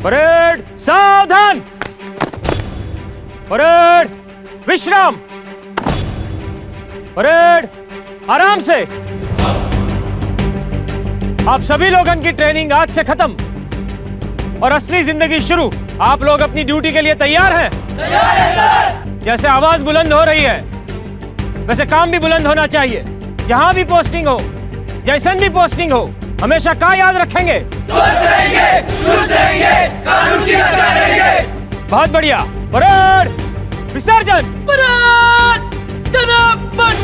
Parade सावधान, parade विश्राम, parade आराम से। आप सभी लोगों की ट्रेनिंग आज से खत्म और असली जिंदगी शुरू। आप लोग अपनी ड्यूटी के लिए तैयार हैं? तैयार हैं सर। जैसे आवाज बुलंद हो रही है वैसे काम भी बुलंद होना चाहिए। जहां भी पोस्टिंग हो, जैसन भी पोस्टिंग हो, हमेशा का याद रखेंगे? स्वस्थ रहेंगे, चुस्त रहेंगे, कानून की रक्षा करेंगे। बहुत बढ़िया। परेड विसर्जन। परेड धन्यवाद।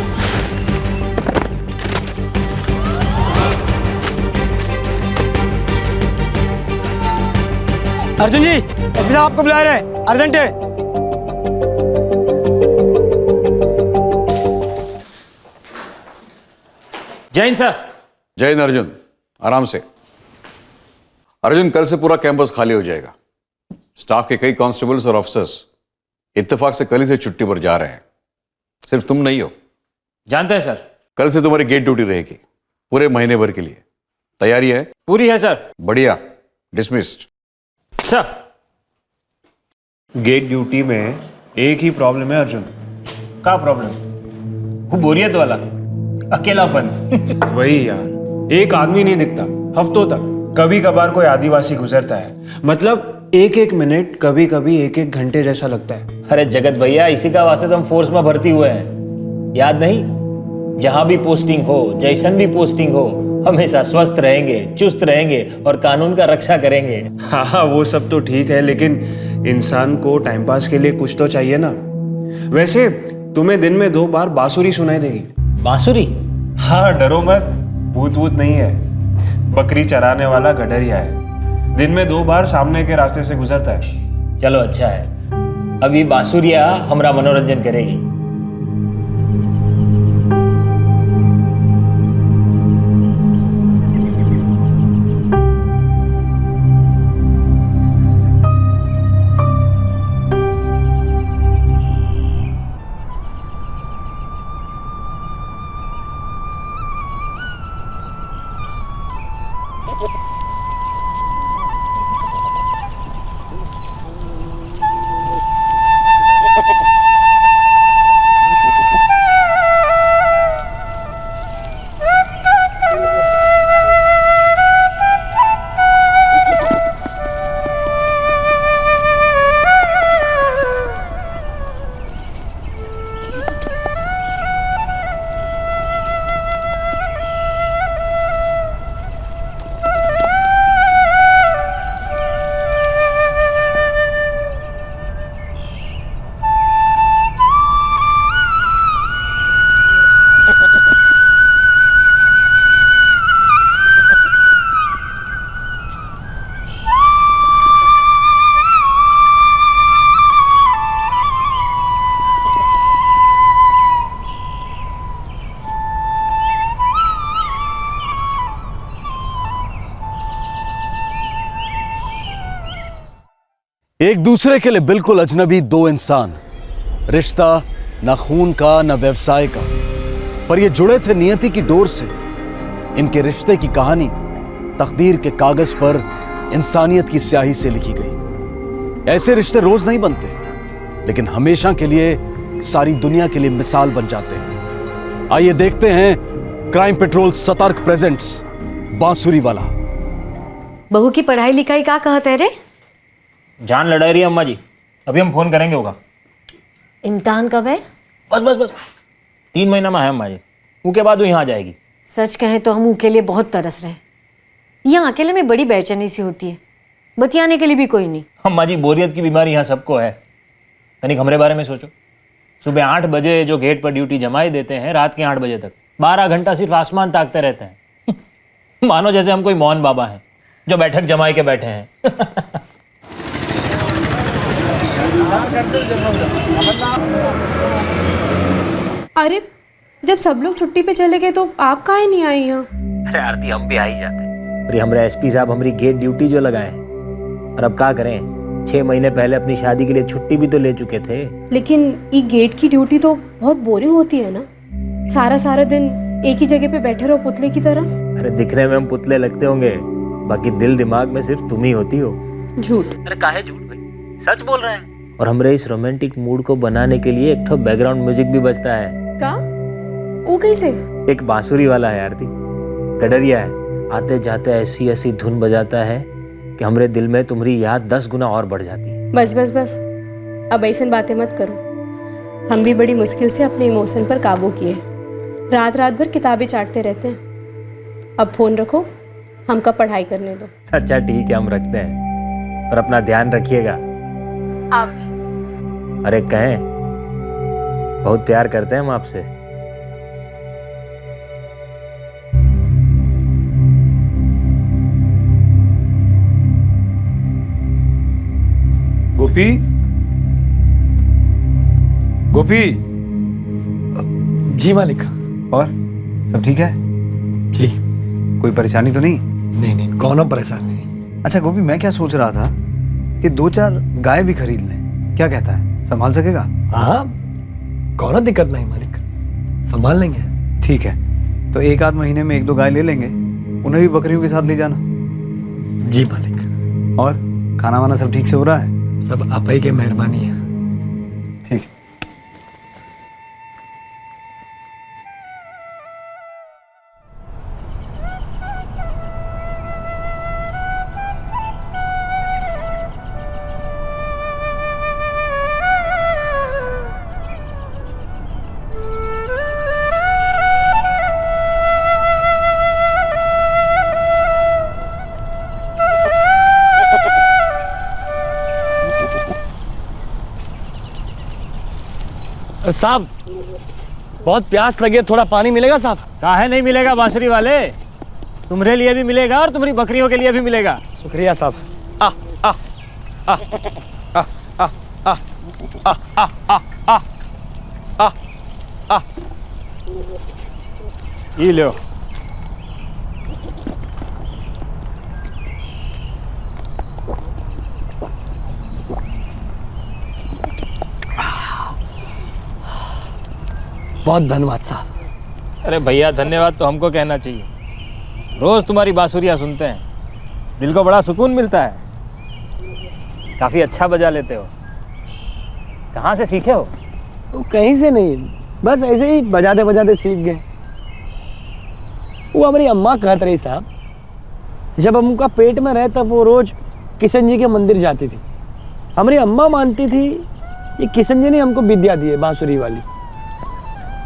अर्जुन जी, एसपी साहब आपको बुला रहे हैं, अर्जेंट है। जय हिंद सर। जय हिंद अर्जुन, आराम से। अर्जुन, कल से पूरा कैंपस खाली हो जाएगा। स्टाफ के कई कांस्टेबल्स और ऑफिसर्स इत्तेफाक से कल ही से छुट्टी पर जा रहे हैं। सिर्फ तुम नहीं हो। जानते हैं सर। कल से तुम्हारी गेट ड्यूटी रहेगी पूरे महीने भर के लिए। तैयारी है? पूरी है सर। बढ़िया, डिसमिस्ड। सर, गेट ड्यूटी में एक ही प्रॉब्लम है अर्जुन। क्या प्रॉब्लम? वो बोरियत वाला अकेलापन। वही यार, एक आदमी नहीं दिखता हफ्तों तक। कभी कभार कोई आदिवासी गुजरता है, मतलब एक एक मिनट, कभी कभी एक एक घंटे जैसा लगता है। अरे जगत भैया, इसी का वास्ते तो हम फोर्स में भर्ती हुए हैं। याद नहीं? जहां भी पोस्टिंग हो, जैसन भी पोस्टिंग हो, हमेशा स्वस्थ रहेंगे, चुस्त रहेंगे और कानून का रक्षा करेंगे। हाँ, वो सब तो ठीक है, लेकिन इंसान को टाइम पास के लिए कुछ तो चाहिए ना। वैसे तुम्हें दिन में 2 बार बांसुरी सुनाई देगी। बांसुरी? हाँ, डरो मत, भूत वूत नहीं है। बकरी चराने वाला गडरिया है, दिन में 2 बार सामने के रास्ते से गुजरता है। चलो अच्छा है, अभी बांसुरिया हमारा मनोरंजन करेगी। एक दूसरे के लिए बिल्कुल अजनबी 2 इंसान, रिश्ता न खून का न व्यवसाय का, पर ये जुड़े थे नियति की डोर से। इनके रिश्ते की कहानी तकदीर के कागज पर इंसानियत की स्याही से लिखी गई। ऐसे रिश्ते रोज नहीं बनते, लेकिन हमेशा के लिए सारी दुनिया के लिए मिसाल बन जाते हैं। आइए देखते हैं क्राइम पेट्रोल सतर्क प्रेजेंट्स बांसुरी वाला। बहू की पढ़ाई लिखाई का कहते रे? जान लड़ा रही है अम्मा जी, अभी हम फोन करेंगे होगा। इम्तिहान कब है? बस 3 महीना में है अम्मा जी, उसके बाद वो यहाँ आ जाएगी। सच कहें तो हम के लिए बहुत तरस रहे। यहाँ अकेले में बड़ी बेचैनी सी होती है, बतियाने के लिए भी कोई नहीं। अम्मा जी, बोरियत की बीमारी यहाँ सबको है। तनिक हमारे बारे में सोचो। सुबह 8 बजे जो गेट पर ड्यूटी जमाई देते हैं, रात के 8 बजे तक 12 घंटा सिर्फ आसमान ताकते रहते हैं। मानो जैसे हम कोई मौन बाबा हैं जो बैठक जमाई के बैठे हैं। अरे जब सब लोग छुट्टी पे चले गए तो आप काहे नहीं आई यहाँ? अरे आरती, हम भी आ ही जाते हैं। अरे हमारे एसपी साहब हमारी गेट ड्यूटी जो लगाए हैं, और अब क्या करें, 6 महीने पहले अपनी शादी के लिए छुट्टी भी तो ले चुके थे। लेकिन ये गेट की ड्यूटी तो बहुत बोरिंग होती है ना, सारा दिन एक ही जगह पे बैठे रहो पुतले की तरह। अरे दिखने में हम पुतले लगते होंगे, बाकी दिल दिमाग में सिर्फ तुम ही होती हो। झूठ। अरे काहे झूठ भाई, सच बोल रहे हैं। और हमारे इस रोमांटिक मूड को बनाने के लिए एक तो बैकग्राउंड म्यूजिक भी बजता है। का? वो कैसे? एक बांसुरी वाला है आरती, कड़रिया है, आते जाते ऐसी ऐसी धुन बजाता है कि हमारे दिल में तुम्हारी याद 10 गुना और बढ़ जाती है। बस अब ऐसी बातें मत करो। हम भी बड़ी मुश्किल से अपने इमोशन पर काबू किए, रात भर किताबें चाटते रहते हैं। अब फोन रखो, हमका पढ़ाई करने दो। अच्छा ठीक है, हम रखते हैं, पर अपना ध्यान रखिएगा। आप भी। अरे कहें, बहुत प्यार करते हैं हम आपसे। गोपी, गोपी। जी मालिक। और सब ठीक है? जी। कोई परेशानी तो नहीं? नहीं, कौन परेशानी नहीं। अच्छा गोपी, मैं क्या सोच रहा था कि 2-4 गाय भी खरीद लें, क्या कहता है, संभाल सकेगा? हाँ, कौन दिक्कत नहीं मालिक, संभाल लेंगे। ठीक है, तो 1-8 महीने में 1-2 गाय ले लेंगे, उन्हें भी बकरियों के साथ ले जाना। जी मालिक। और खाना वाना सब ठीक से हो रहा है? सब आप ही की मेहरबानी है। ठीक है। साहब, बहुत प्यास लगी है, थोड़ा पानी मिलेगा साहब? काहे नहीं मिलेगा बांसुरी वाले, तुम्हारे लिए भी मिलेगा और तुम्हारी बकरियों के लिए भी मिलेगा। शुक्रिया साहब। ये लो। बहुत धन्यवाद साहब। अरे भैया, धन्यवाद तो हमको कहना चाहिए। रोज तुम्हारी बांसुरियाँ सुनते हैं, दिल को बड़ा सुकून मिलता है। काफी अच्छा बजा लेते हो। कहाँ से सीखे हो? वो कहीं से नहीं, बस ऐसे ही बजाते बजाते सीख गए। वो हमारी अम्मा कहते रही साहब, जब हम उनका पेट में रहे तब वो रोज किशन जी के मंदिर जाती थी। हमारी अम्मा मानती थी ये किशन जी ने हमको विद्या दी है बांसुरी वाली,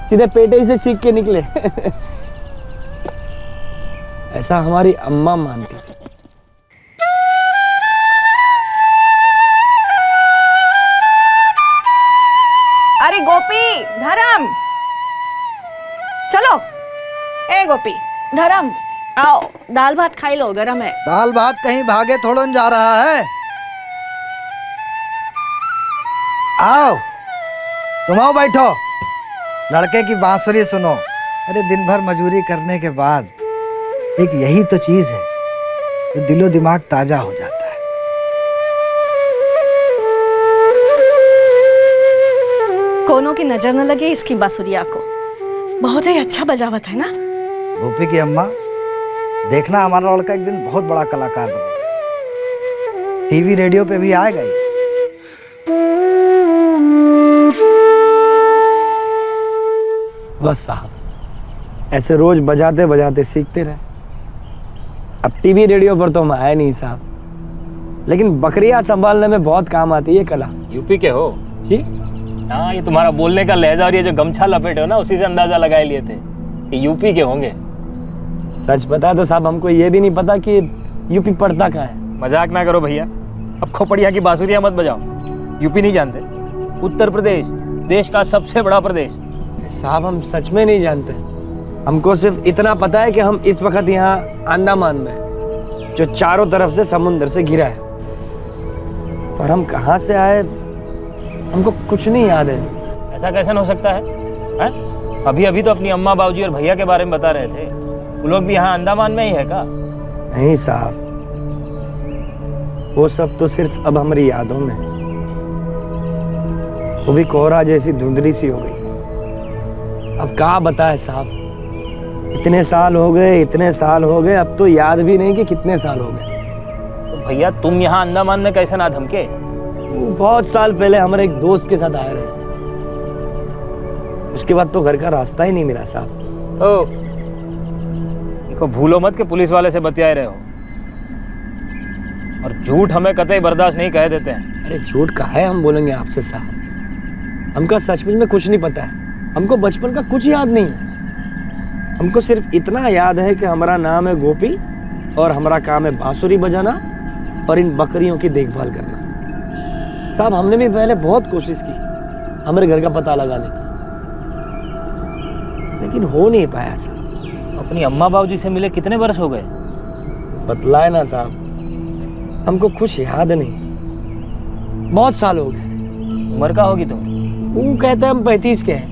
सीधे पेटे ही से सीख के निकले। ऐसा हमारी अम्मा मानती थी। अरे गोपी, धर्म, चलो। ए गोपी, धर्म, आओ, दाल भात खाई लो, गरम है। दाल भात कहीं भागे थोड़न जा रहा है। आओ, तुम आओ, बैठो, लड़के की बांसुरी सुनो। अरे दिन भर मजूरी करने के बाद एक यही तो चीज है जो दिलो दिमाग ताजा हो जाता है। कोनो की नजर न लगे इसकी बांसुरिया को, बहुत ही अच्छा बजावत है ना। गोपी की अम्मा, देखना हमारा लड़का एक दिन बहुत बड़ा कलाकार बनेगा, टीवी रेडियो पे भी आएगा ही। बस साहब, ऐसे रोज बजाते बजाते सीखते रहे। अब टीवी रेडियो पर तो हम आए नहीं साहब, लेकिन बकरियां संभालने में बहुत काम आती है कला। यूपी के हो? जी हाँ, ये तुम्हारा बोलने का लहजा और ये जो गमछा लपेटे हो ना, उसी से अंदाजा लगाए लिए थे कि यूपी के होंगे। सच पता तो साहब हमको ये भी नहीं पता कि यूपी पड़ता कहाँ है। मजाक ना करो भैया, अब खोपड़िया की बांसुरियां मत बजाओ। यूपी नहीं जानते? उत्तर प्रदेश देश का सबसे बड़ा प्रदेश। साहब हम सच में नहीं जानते, हमको सिर्फ इतना पता है कि हम इस वक्त यहाँ अंडमान में हैं, जो चारों तरफ से समुद्र से घिरा है। पर हम कहाँ से आए हमको कुछ नहीं याद है। ऐसा कैसे हो सकता है, हैं? अभी अभी तो अपनी अम्मा बाबूजी और भैया के बारे में बता रहे थे, वो लोग भी यहाँ अंडमान में ही है का? नहीं साहब, वो सब तो सिर्फ अब हमारी यादों में है। वो भी कोहरा जैसी धुंधली सी हो गई। अब क्या बताए साहब, इतने साल हो गए, अब तो याद भी नहीं कि कितने साल हो गए। तो भैया तुम यहाँ अंडमान में कैसे ना धमके? बहुत साल पहले हमारे एक दोस्त के साथ आए रहे, उसके बाद तो घर का रास्ता ही नहीं मिला साहब। ओ, देखो भूलो मत कि पुलिस वाले से बतियाए रहे हो, और झूठ हमें कतई बर्दाश्त नहीं कह देते हैं। अरे झूठ का है हम बोलेंगे आपसे साहब, हमको सचमुच में कुछ नहीं पता है। हमको बचपन का कुछ याद नहीं है। हमको सिर्फ इतना याद है कि हमारा नाम है गोपी और हमारा काम है बांसुरी बजाना और इन बकरियों की देखभाल करना। साहब हमने भी पहले बहुत कोशिश की हमारे घर का पता लगाने की, लेकिन हो नहीं पाया साहब। अपनी अम्मा बाबूजी से मिले कितने वर्ष हो गए? बतलाए ना साहब, हमको कुछ याद नहीं, बहुत साल हो गए। उम्र का होगी तुम? वो कहते हैं हम 35 के हैं।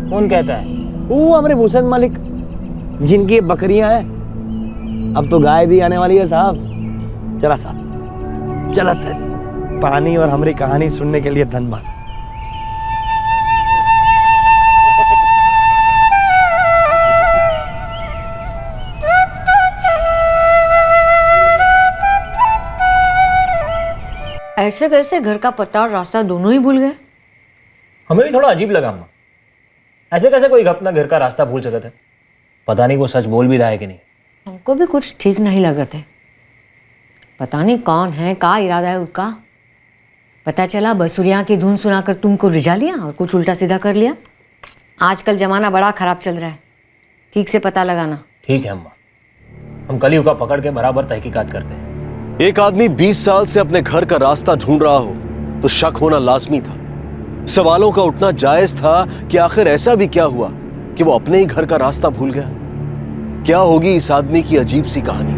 कौन कहता है? वो हमारे भूषण मालिक, जिनकी बकरियां हैं। अब तो गाय भी आने वाली है साहब। चला साहब, चलत है। पानी और हमारी कहानी सुनने के लिए धन्यवाद। ऐसे कैसे घर का पता और रास्ता दोनों ही भूल गए? हमें भी थोड़ा अजीब लगा अम्मा, ऐसे कैसे कोई अपना घर का रास्ता भूल सकता है? पता नहीं वो सच बोल भी रहा है कि नहीं। हमको भी कुछ ठीक नहीं लगा थे। पता नहीं कौन है, क्या इरादा है उसका। पता चला बसुरिया की धुन सुनाकर तुमको रिझा लिया और कुछ उल्टा सीधा कर लिया। आजकल जमाना बड़ा खराब चल रहा है, ठीक से पता लगाना। ठीक है अम्मा, हम कलयुग का पकड़ के बराबर तहकीकात करते हैं। एक आदमी 20 साल से अपने घर का रास्ता ढूंढ रहा हो तो शक होना लाजमी था। सवालों का उठना जायज था कि आखिर ऐसा भी क्या हुआ कि वो अपने ही घर का रास्ता भूल गया। क्या होगी इस आदमी की अजीब सी कहानी?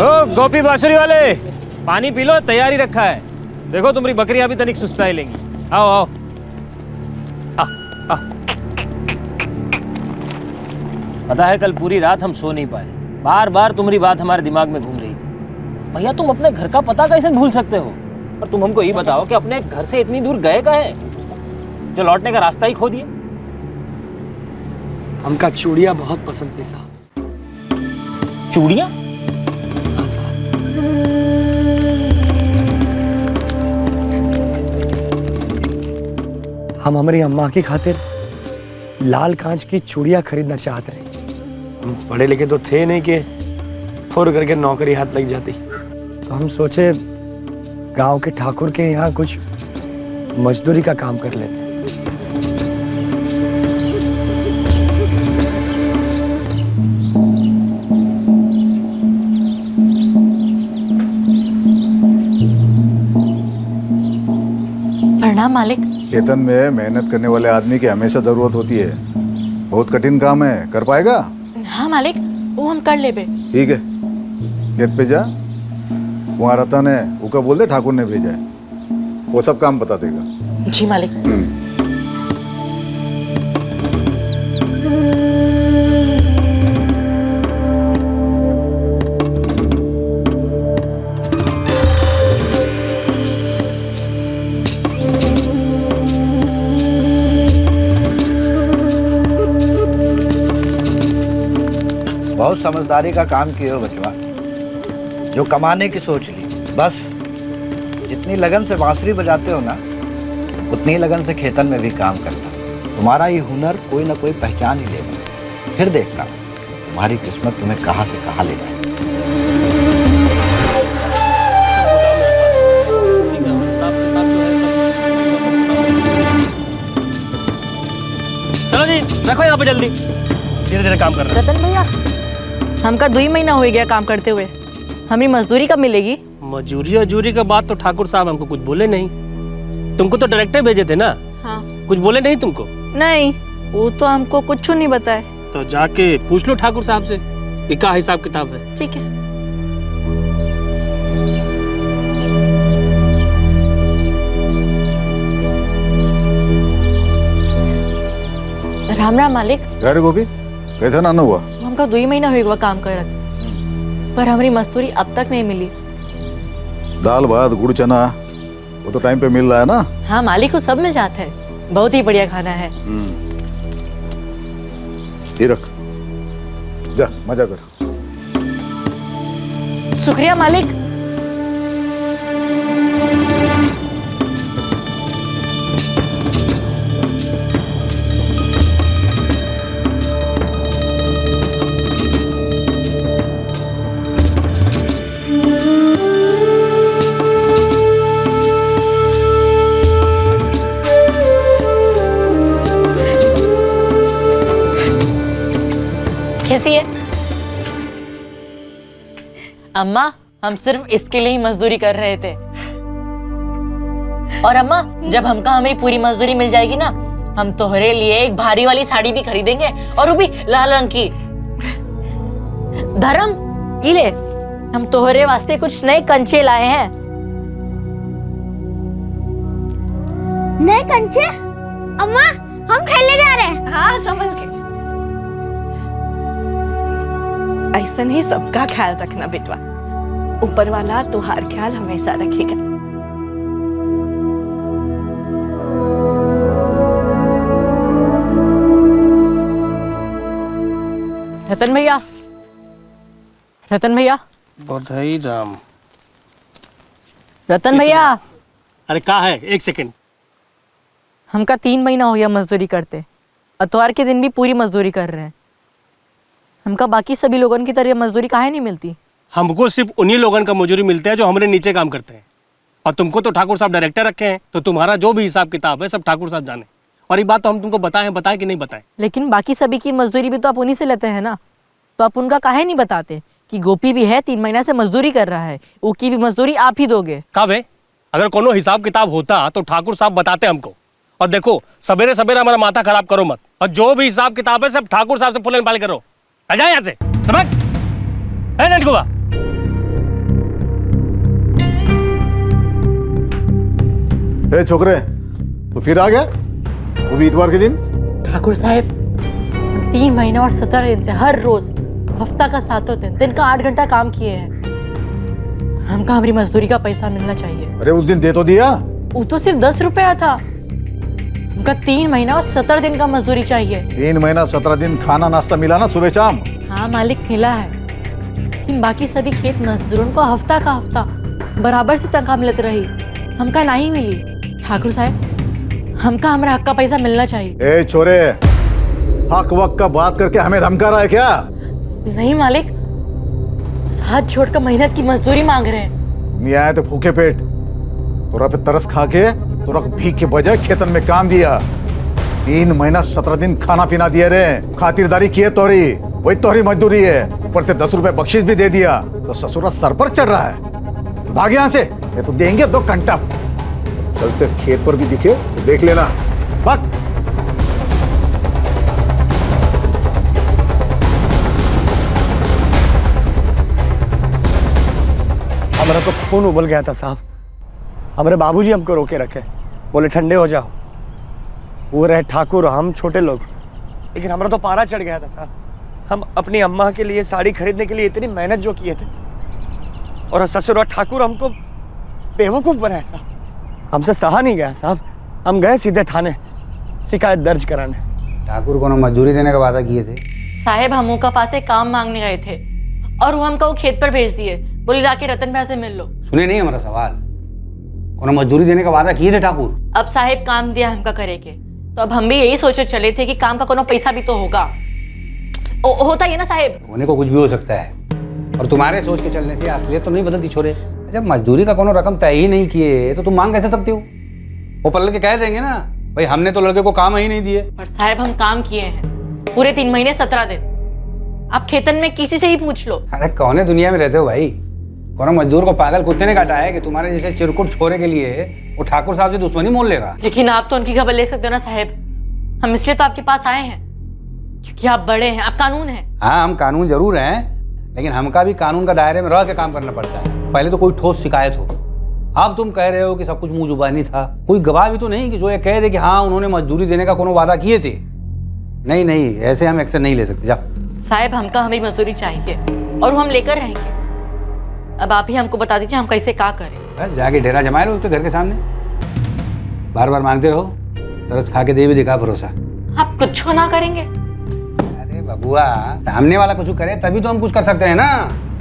ओ गोपी बांसुरी वाले, पानी पी लो, तैयारी रखा है। देखो तुम्हारी बकरियां अभी तनिक सुस्ताई लेंगी। आओ आओ। पता है कल पूरी रात हम सो नहीं पाए, बार बार तुम्हारी बात हमारे दिमाग में घूम रही थी। भैया तुम अपने घर का पता कैसे भूल सकते हो? और तुम हमको ये बताओ कि अपने घर से इतनी दूर गए कहाँ, जो लौटने का रास्ता ही खो दिए? हमका चूड़ियाँ बहुत पसंद थी साहब। चूड़ियाँ? हाँ साहब। हम हमारी अम्मा की खातिर लाल कांच की चूड़ियाँ खरीदना चाहते रहे। हम पढ़े लिखे तो थे नहीं कि फुर करके नौकरी हाथ लग जाती, तो हम सोचे गांव के ठाकुर के यहाँ कुछ मजदूरी का काम कर लेते। प्रणाम मालिक। खेतन में मेहनत करने वाले आदमी की हमेशा जरूरत होती है। बहुत कठिन काम है, कर पाएगा? हाँ मालिक, वो हम कर लेबे। ठीक है, खेत पे जा, वहाँ रतन है, उका बोल दे ठाकुर ने भेजा है, वो सब काम बता देगा। जी मालिक। बहुत समझदारी का काम किए हो बचवा, जो कमाने की सोच ली। बस जितनी लगन से बांसुरी बजाते हो ना, उतनी ही लगन से खेतन में भी काम करना। तुम्हारा ये हुनर कोई ना कोई पहचान ही लेगा। फिर देखना तुम्हारी किस्मत तुम्हें कहाँ से कहाँ ले जाए। चलो जी, रखो यहाँ पे जल्दी, धीरे धीरे काम कर रहे हैं। रतन भैया, हमका 2 ही महीना हो गया काम करते हुए, हमें मजदूरी कब मिलेगी? मजूरी और जूरी का बात तो ठाकुर साहब हमको कुछ बोले नहीं। तुमको तो डायरेक्टर भेजे थे ना? हाँ। कुछ बोले नहीं तुमको? नहीं, वो तो हमको कुछ नहीं बताए। तो जाके पूछ लो ठाकुर साहब से कि क्या हिसाब किताब है। ठीक है। राम राम मालिक। अरे गोपी, कैसा नाना हुआ? हमका 2 ही महीना हो गया काम करत, पर हमारी मजदूरी अब तक नहीं मिली। दाल भात गुड़ चना वो तो टाइम पे मिल रहा है ना? हाँ मालिक, वो सब मिल जाता है, बहुत ही बढ़िया खाना है। ये रख, जा मजा कर। शुक्रिया मालिक। कैसी है अम्मा? हम सिर्फ इसके लिए ही मजदूरी कर रहे थे। और अम्मा, जब हमका हमारी पूरी मजदूरी मिल जाएगी ना, हम तोहरे लिए एक भारी वाली साड़ी भी खरीदेंगे, और वो भी लाल रंग की। धर्म, ये ले, हम तोहरे वास्ते कुछ नए कंचे लाए हैं। नए कंचे? अम्मा, हम खेलने जा रहे हैं। हाँ, संभल के। ऐसा नहीं, सबका ख्याल रखना बेटवा, ऊपर वाला तुहार ख्याल हमेशा रखेगा। रतन भैया, रतन भैया, बधाई राम। रतन भैया। अरे क्या है? एक सेकंड। हमका 3 महीना हो गया मजदूरी करते, इतवार के दिन भी पूरी मजदूरी कर रहे हैं। हमका बाकी सभी लोगों की तरह मजदूरी काहे नहीं मिलती? हमको सिर्फ उन्हीं लोगों का मजूरी मिलता है जो हमारे नीचे काम करते हैं, और तुमको तो ठाकुर साहब डायरेक्टर रखे हैं, तो तुम्हारा जो भी हिसाब किताब है सब ठाकुर साहब जाने। और ये बात तो हम तुमको बताएं कि नहीं बताएं? लेकिन बाकी सभी की मजदूरी भी तो आप उन्हीं से लेते हैं ना, तो आप उनका काहे नहीं बताते कि गोपी भी है, 3 महीना से मजदूरी कर रहा है, उसकी भी मजदूरी आप ही दोगे? कब है? अगर कोनो हिसाब किताब होता तो ठाकुर साहब बताते हमको। और देखो, सवेरे सवेरे हमारा माथा खराब करो मत, और जो भी हिसाब किताब है सब ठाकुर साहब से फुलन पाल करो। आ जाए यहाँ से। नटकुआ, ए छोकरे, तो फिर आ गया वो भी इतवार के दिन? ठाकुर साहब, 3 महीना और 17 दिन से हर रोज हफ्ता का 7 दिन का 8 घंटा काम किए हैं। हमका हमारी मजदूरी का पैसा मिलना चाहिए। अरे उस दिन दे तो दिया। वो तो सिर्फ 10 रुपया था। हमका 3 महीना और 17 दिन का मजदूरी चाहिए। 3 महीना 17 दिन खाना नाश्ता मिला ना सुबह शाम? हाँ मालिक, मिला है, लेकिन बाकी सभी खेत मजदूरों को हफ्ता का हफ्ता बराबर से तनख्वाह मिलती रही, हमका नहीं मिली। ठाकुर साहब, हमका हमारा हक का पैसा मिलना चाहिए। ए छोरे, हक वक्त का बात करके हमें धमका रहा है क्या? नहीं मालिक, हाथ छोड़कर मेहनत की मजदूरी मांग रहे हैं। नहीं आए तो भूखे पेट, तोरा पे तरस खा के तोरा भीख के बजाय खेतन में काम दिया। 3 महीना 17 दिन खाना पीना दिए रे, खातिरदारी किए तोरी, वही तोहरी मजदूरी है। ऊपर से 10 रुपए बख्शीश भी दे दिया, तो ससुरा सर पर चढ़ रहा है। भाग यहाँ से, ये तो देंगे 2 घंटा। कल से खेत पर भी दिखे तो देख लेना। भाग। हमारा तो खून उबल गया था साहब। हमारे बाबूजी हमको रोके रखे, बोले ठंडे हो जाओ। वो रहे ठाकुर, हम छोटे लोग, लेकिन हमारा तो पारा चढ़ गया था साहब। हम अपनी अम्मा के लिए साड़ी खरीदने के लिए इतनी मेहनत जो किए थे, और ससुर और ठाकुर हमको बेवकूफ़ बनाया साहब। हमसे सहा नहीं गया साहब। हम गए सीधे थाने शिकायत दर्ज कराने। ठाकुर को ना मजदूरी देने का वादा किए थे। साहेब हम उनका पास एक काम मांगने गए थे और वो हमको खेत पर भेज दिए, बोले जाके रतन भैया से मिल लो। सुने नहीं हमारा सवाल, कौन मजदूरी देने का वादा किए थे ठाकुर? अब साहेब काम दिया हमका करे के, तो अब हम भी यही सोचे चले थे कि काम का कोनो पैसा भी तो होगा। होता ही है ना साहेब। होने को कुछ भी हो सकता है, और तुम्हारे सोच के चलने से असलियत तो नहीं बदलती छोरे। जब मजदूरी का कोनो रकम तय ही नहीं किए तो तुम मांग कैसे सकते हो? वो पलट के कह देंगे ना, भाई हमने तो लड़के को काम ही नहीं दिए। पर साहब हम काम किए हैं पूरे 3 महीने 17 दिन। आप खेतन में किसी से ही पूछ लो। अरे कौन दुनिया में रहते हो भाई? कौन मजदूर को पागल कुत्ते ने काटा है कि तुम्हारे जैसे चिरकुट छोरे के लिए वो ठाकुर साहब से दुश्मनी मोल लेगा? लेकिन आप तो उनकी खबर ले सकते हो ना साहब, हम इसलिए तो आपके पास आए हैं क्योंकि आप बड़े हैं, आप कानून हैं। हाँ हम कानून जरूर हैं, लेकिन हमका भी कानून का दायरे में रह के काम करना पड़ता है। पहले तो कोई ठोस शिकायत हो। अब तुम कह रहे हो कि सब कुछ मुंह जुबानी था, कोई गवाह भी तो नहीं कि जो ये कह दे कि हाँ उन्होंने मजदूरी देने का कोनो वादा किए थे। नहीं नहीं, ऐसे हम एक्शन नहीं ले सकते। जाओ साहब, हमका हमारी मजदूरी चाहिए और वो हम लेकर रहेंगे। अब आप ही हमको बता दीजिए हम कैसे क्या करें। जाके डेरा जमा लो उसके घर के सामने, बार बार मांगते रहो, तरस खा के दे भी दिखा भरोसा। आप कुछ ना करेंगे? अरे बबुआ, सामने वाला कुछ करे तभी तो हम कुछ कर सकते हैं ना।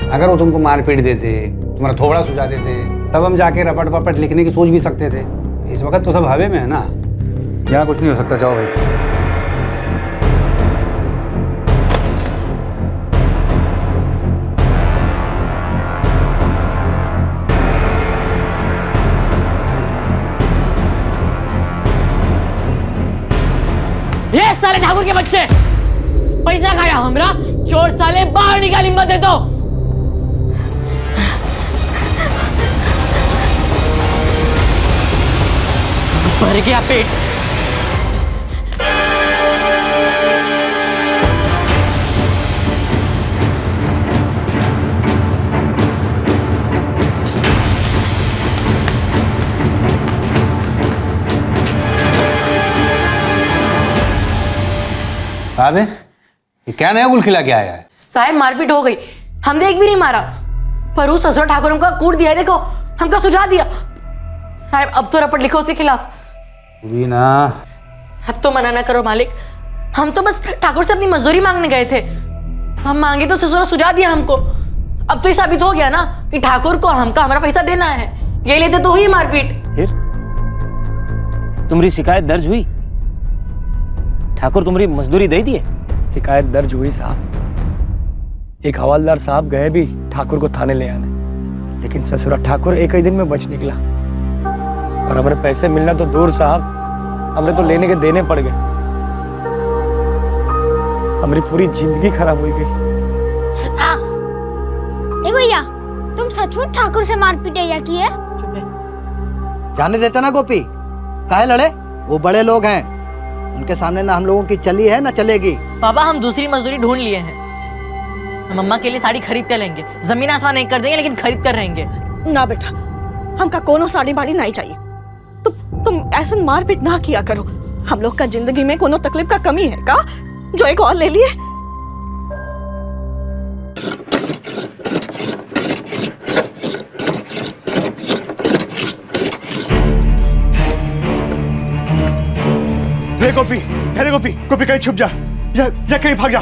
अगर वो तुमको मार पीट देते, तुम्हारा थोबड़ा सुझा देते, तब हम जाके रपट पपट लिखने की सोच भी सकते थे। इस वक्त तो सब हवे में है ना, यहाँ कुछ नहीं हो सकता। जाओ भाई। ये साले ठाकुर के बच्चे, पैसा खाया हमरा, चोर साले, बाहर निकाल, हिम्मत दे दो। भर गया पेट। साहब ये क्या नया गुल खिला के आया है? साहब मारपीट हो गई, हमने एक भी नहीं मारा, पर उस ससुर ठाकुर हमका कूट दिया है। देखो हमका सुझा दिया। साहब अब तो रपट लिखो उसके खिलाफ। ना अब तो मना ना करो मालिक, हम तो बस ठाकुर से अपनी मजदूरी मांगने गए थे। हम मांगे तो ससुर ने सुझा दिया हमको। अब तो ये साबित हो गया ना कि ठाकुर को हमका हमारा पैसा देना है। ये लेते तो हुई मारपीट। फिर तुम्हारी शिकायत दर्ज हुई? ठाकुर तुम्हारी मजदूरी दे दिए? शिकायत दर्ज हुई साहब। एक हवालदार साहब गए भी ठाकुर को थाने ले आने, लेकिन ससुरा ठाकुर एक ही दिन में बच निकला। और हमारे पैसे मिलना तो दूर साहब, हमने तो लेने के देने पड़ गए। हमारी पूरी जिंदगी खराब हो गई। ए भैया, तुम सचमुच ठाकुर से मारपीट या की है? जाने देते ना गोपी, काहे लड़े? वो बड़े लोग हैं, उनके सामने ना हम लोगों की चली है ना चलेगी। बाबा हम दूसरी मजदूरी ढूंढ लिए हैं। हम अम्मा के लिए साड़ी खरीद कर लेंगे, जमीन आसमान नहीं कर देंगे, लेकिन खरीद कर रहेंगे। ना बेटा, हमका कोनो साड़ी बाड़ी नहीं चाहिए। तुम ऐसा मारपीट ना किया करो। हम लोग का जिंदगी में कोनो तकलीफ का कमी है का जो एक और ले लिए? गोपी, अरे गोपी, गोपी कहीं छुप जा या कहीं भाग जा।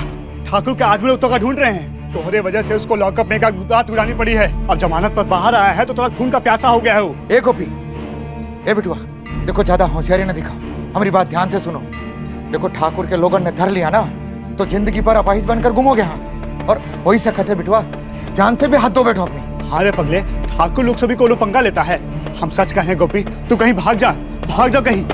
ठाकुर के आदमी लोग तो का ढूंढ रहे हैं। तोहरे वजह से उसको लॉकअप में का रात गुजारनी पड़ी है। अब जमानत पर बाहर आया है तो थोड़ा खून का प्यासा हो गया है वो। ए गोपी, ए बिटुआ, देखो ज्यादा होशियारी न दिखाओ, हमारी बात ध्यान से सुनो। देखो ठाकुर के लोगों ने धर लिया ना तो जिंदगी भर अपाहिज बनकर गुमोगे। हाँ, और वही सकत है बिटुआ, जान से भी हाथ धो बैठो अपनी। हाँ रे पगले, ठाकुर लोग सभी को पंगा लेता है। हम सच कहें गोपी, तू कहीं भाग जा कहीं।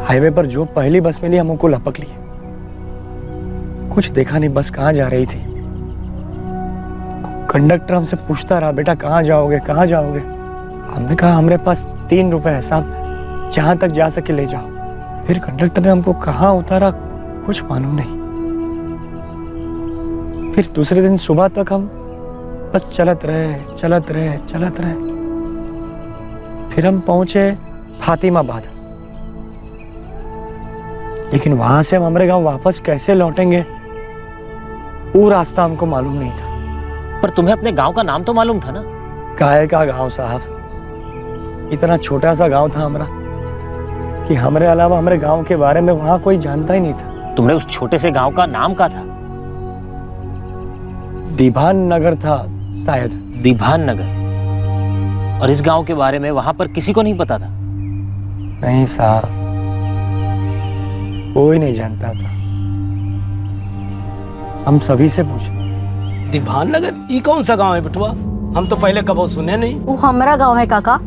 हाईवे पर जो पहली बस मिली हम उनको लपक लिए। कुछ देखा नहीं, बस कहाँ जा रही थी। कंडक्टर हमसे पूछता रहा, बेटा कहाँ जाओगे कहाँ जाओगे। हमने कहा हमारे पास 3 रुपए है साहब, जहाँ तक जा सके ले जाओ। फिर कंडक्टर ने हमको कहाँ उतारा कुछ मालूम नहीं। फिर दूसरे दिन सुबह तक हम बस चलत रहे चलत रहे चलत रहे। फिर हम पहुंचे फातिमाबाद, लेकिन वहां से हम हमारे गांव वापस कैसे लौटेंगे वो रास्ता हमको मालूम नहीं था। पर तुम्हें अपने गांव का नाम तो मालूम था ना? काहे का गांव साहब, इतना छोटा सा गांव था हमारा कि हमारे अलावा हमारे गांव के बारे में वहां कोई जानता ही नहीं था। तुमने उस छोटे से गांव का नाम क्या था? दीवान नगर था शायद। दीवान नगर? और इस गांव के बारे में वहां पर किसी को नहीं पता था? नहीं साहब, कोई नहीं जानता था। हम सभी से पूछे। दीवान नगर ये कौन सा गांव है बिटुआ? हम तो पहले कभी सुने नहीं। वो हमारा गांव है काका,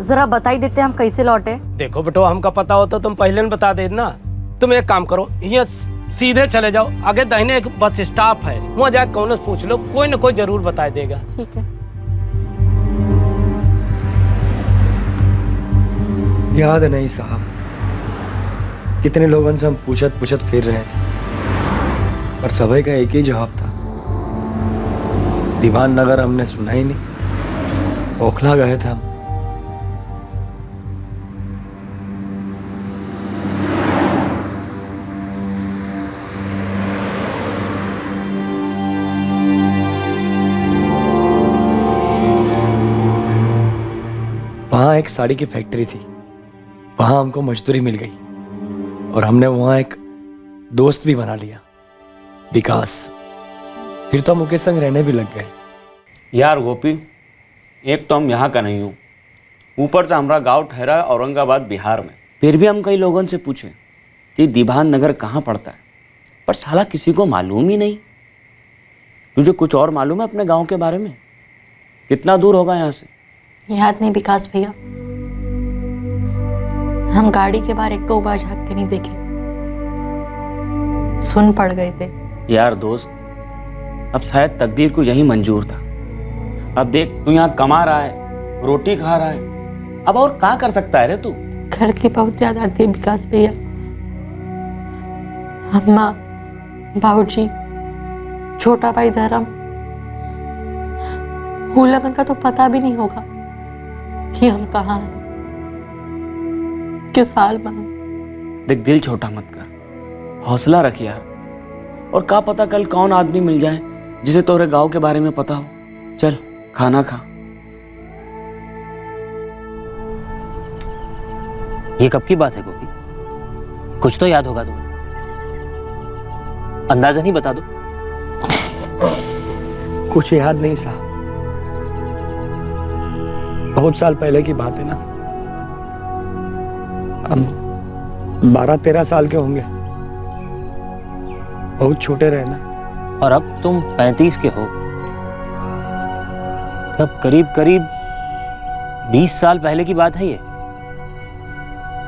जरा बता ही देते हम कैसे लौटे। देखो बिटुआ, हमका पता होता तुम पहले बता दे ना। तुम एक काम करो, यहाँ सीधे चले जाओ, आगे दाहिने एक बस स्टॉप है, वहाँ जाके कौन से पूछ लो, कोई ना कोई जरूर बता देगा। ठीक है। याद नहीं साहब, कितने लोगों से हम पूछत पूछत फिर रहे थे, पर सभी का एक ही जवाब था, दीवान नगर हमने सुना ही नहीं। ओखला गए थे हम। वहां एक साड़ी की फैक्ट्री थी, वहां हमको मजदूरी मिल गई और हमने वहां एक दोस्त भी बना लिया, विकास। फिर तो हम उसके संग रहने भी लग गए। यार गोपी, एक तो हम यहाँ का नहीं हूँ, ऊपर से हमारा गांव ठहरा है औरंगाबाद बिहार में। फिर भी हम कई लोगों से पूछे कि दीवान नगर कहाँ पड़ता है, पर साला किसी को मालूम ही नहीं। तुझे कुछ और मालूम है अपने गांव के बारे में? कितना दूर होगा यहाँ से? याद नहीं विकास भैया, हम गाड़ी के बाहर एक बार झाँक के नहीं देखे, सुन पड़ गए थे। यार दोस्त, अब शायद तकदीर को यही मंजूर था। अब देख, तू यहाँ कमा रहा है, रोटी खा रहा है, अब और क्या कर सकता है रे तू? घर की बहुत याद आती है विकास भैया। अम्मा, बाबूजी, छोटा भाई धर्म, लगन का तो पता भी नहीं होगा कि हम कहाँ हैं, किस हाल में हैं। देख, दिल छोटा मत कर, हौसला रख यार। और क्या पता कल कौन आदमी मिल जाए जिसे तोरे गांव के बारे में पता हो। चल खाना खा। ये कब की बात है गोपी? कुछ तो याद होगा तुम्हें, अंदाजा नहीं बता दो। कुछ याद नहीं साहब, बहुत साल पहले की बात है ना। हम 12-13 साल के होंगे, बहुत छोटे रहे ना। और अब तुम 35 के हो, तब करीब करीब 20 साल पहले की बात है ये।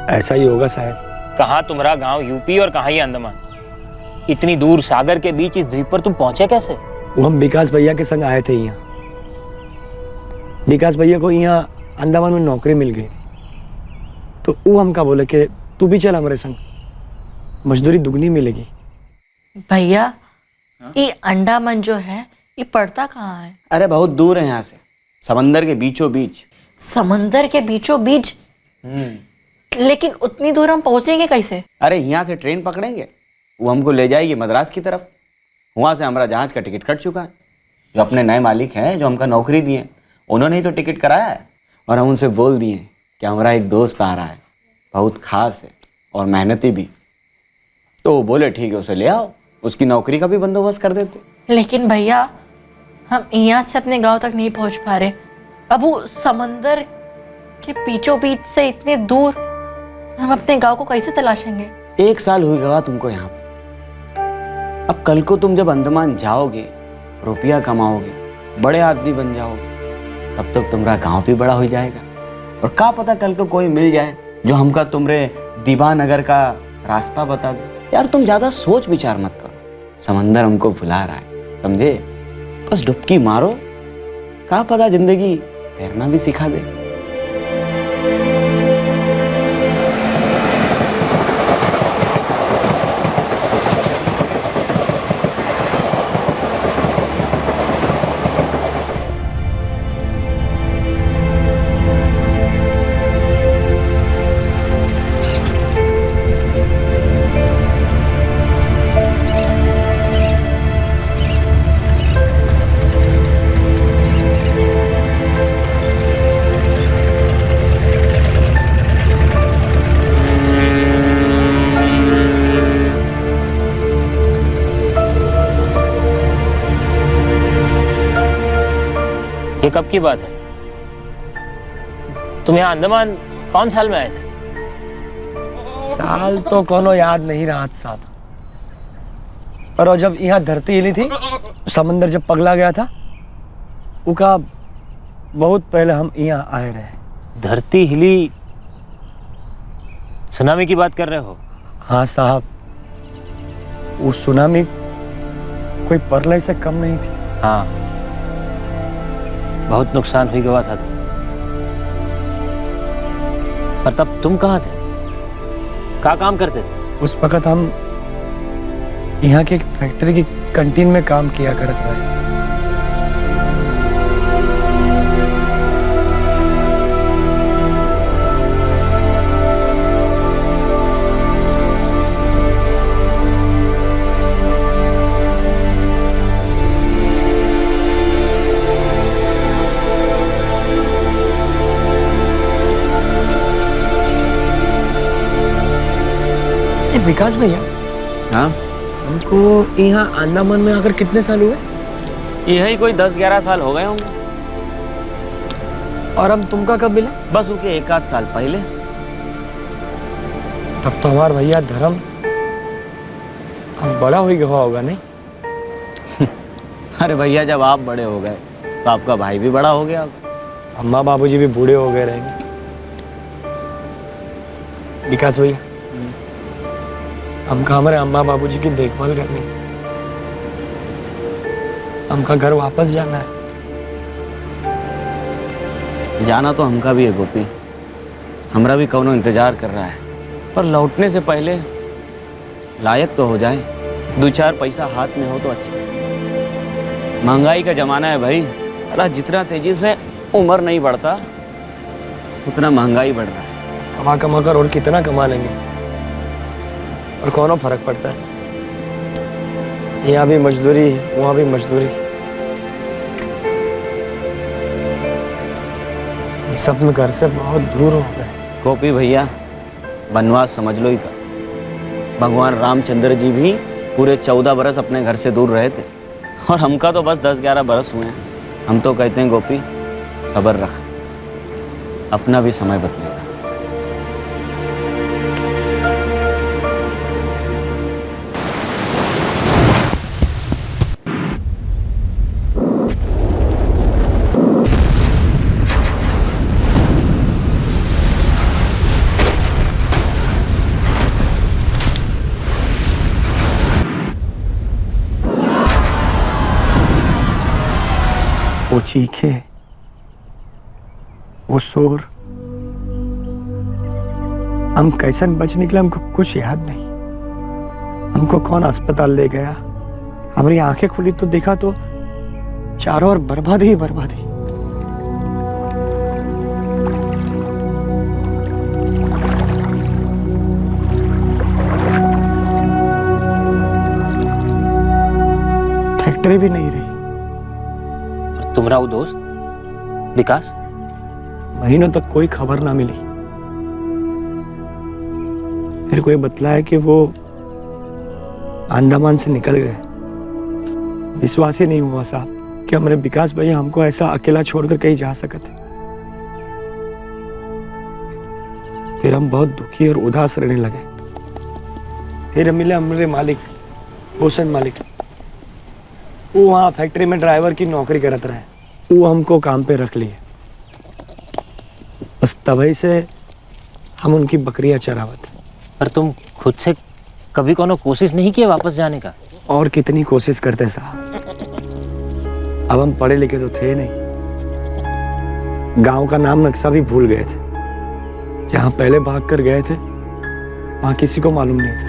ऐसा ही होगा शायद। कहाँ तुम्हारा गांव यूपी और कहाँ ये अंडमान? इतनी दूर सागर के बीच इस द्वीप पर तुम पहुंचे कैसे? वो हम विकास भैया के संग आए थे यहाँ। विकास भैया को यहाँ अंडमान में नौकरी मिल गई थी, तो वो हमका बोले कि तू भी चल हमारे संग, मजदूरी दुगनी मिलेगी। भैया, ये अंडमान जो है ये पड़ता कहाँ है? अरे बहुत दूर है यहाँ से, समंदर के बीचों बीच। समंदर के बीचों बीच? लेकिन उतनी दूर हम पहुंचेंगे कैसे? अरे यहाँ से ट्रेन पकड़ेंगे, वो हमको ले जाएगी मद्रास की तरफ। वहाँ से हमारा जहाज का टिकट कट चुका है। जो अपने नए मालिक हैं, जो हमका नौकरी दिए, उन्होंने ही तो टिकट कराया है। और हम उनसे बोल दिए कि हमारा एक दोस्त आ रहा है, बहुत खास है और मेहनती भी। तो वो बोले ठीक है, उसे ले आओ, उसकी नौकरी का भी बंदोबस्त कर देते। लेकिन भैया, हम यहाँ से अपने गांव तक नहीं पहुँच पा रहे। अब वो समंदर के बीचों बीच से इतने दूर हम अपने गांव को कैसे तलाशेंगे? 1 साल हुई गवा तुमको यहाँ पे। अब कल को तुम जब अंडमान जाओगे, रुपया कमाओगे, बड़े आदमी बन जाओगे, तब तक तुम्हारा गांव भी बड़ा हो जाएगा। और क्या पता कल को कोई मिल जाए जो हमका तुम्हारे दीवानगर का रास्ता बता दो। यार तुम ज्यादा सोच विचार मत करो, समंदर हमको भुला रहा है, समझे? बस डुबकी मारो, क्या पता जिंदगी तैरना भी सिखा दे। ये कब की बात है? तुम यहाँ अंडमान कौन साल में आए थे? साल तो कोनो याद नहीं रहा साहब, और जब यहाँ धरती हिली थी, समंदर जब पगला गया था, उका बहुत पहले हम यहाँ आए रहे। धरती हिली, सुनामी की बात कर रहे हो? हाँ साहब, वो सुनामी कोई प्रलय से कम नहीं थी। हाँ, बहुत नुकसान हुई गवा था। पर तब तुम कहाँ थे? क्या काम करते थे? उस वक्त हम यहाँ के एक फैक्ट्री की कैंटीन में काम किया करते थे। विकास भैया, हाँ, हमको यहाँ अंडमान में आकर कितने साल हुए? यही कोई 10-11 साल हो गए होंगे। और हम तुमका कब मिले? बस उनके 1-8 साल पहले। तब तो हमारा भैया धर्म हम बड़ा हो गया होगा नहीं? अरे भैया, जब आप बड़े हो गए तो आपका भाई भी बड़ा हो गया। अम्मा बाबूजी भी बूढ़े हो गए रहेंगे। विकास भैया, हमका हमारे अम्मा बाबूजी की देखभाल करनी है, हमका घर वापस जाना है। जाना तो हमका भी है गोपी, हमरा भी कौनो इंतजार कर रहा है, पर लौटने से पहले लायक तो हो जाए, 2-4 पैसा हाथ में हो तो अच्छा। महंगाई का जमाना है भाई, साला जितना तेजी से उम्र नहीं बढ़ता उतना महंगाई बढ़ रहा है। कमा कमा कर और कितना कमा लेंगे, और कौनो फर्क पड़ता है? यहाँ भी मजदूरी, वहाँ भी मजदूरी। ये सब में घर से बहुत दूर हो गए। गोपी भैया, वनवास समझ लो ही का। भगवान रामचंद्र जी भी पूरे 14 बरस अपने घर से दूर रहे थे, और हमका तो बस 10-11 बरस हुए हैं। हम तो कहते हैं गोपी, सब्र रख, अपना भी समय बदलेगा। वो चीखे, वो शोर, हम कैसे बच निकले हमको कुछ याद नहीं। हमको कौन अस्पताल ले गया, हमारी आंखें खुली तो देखा तो चारों ओर बर्बादी ही बर्बादी। फैक्ट्री भी नहीं रही। तुम्हारा वो दोस्त विकास? महीनों तक कोई खबर ना मिली। फिर कोई बतलाया कि वो अंडमान से निकल गए। विश्वास ही नहीं हुआ साहब कि हमारे विकास भैया हमको ऐसा अकेला छोड़कर कहीं जा सकते। फिर हम बहुत दुखी और उदास रहने लगे। फिर मिले हमारे मालिक, भूषण मालिक। वो वहाँ फैक्ट्री में ड्राइवर की नौकरी करते रहे। वो हमको काम पे रख लिए। बस तभी से हम उनकी बकरियां चरावत। पर तुम खुद से कभी कोनो कोशिश नहीं किया वापस जाने का? और कितनी कोशिश करते साहब, अब हम पढ़े लिखे तो थे नहीं, गांव का नाम नक्शा भी भूल गए थे। जहां पहले भाग कर गए थे वहां किसी को मालूम नहीं था,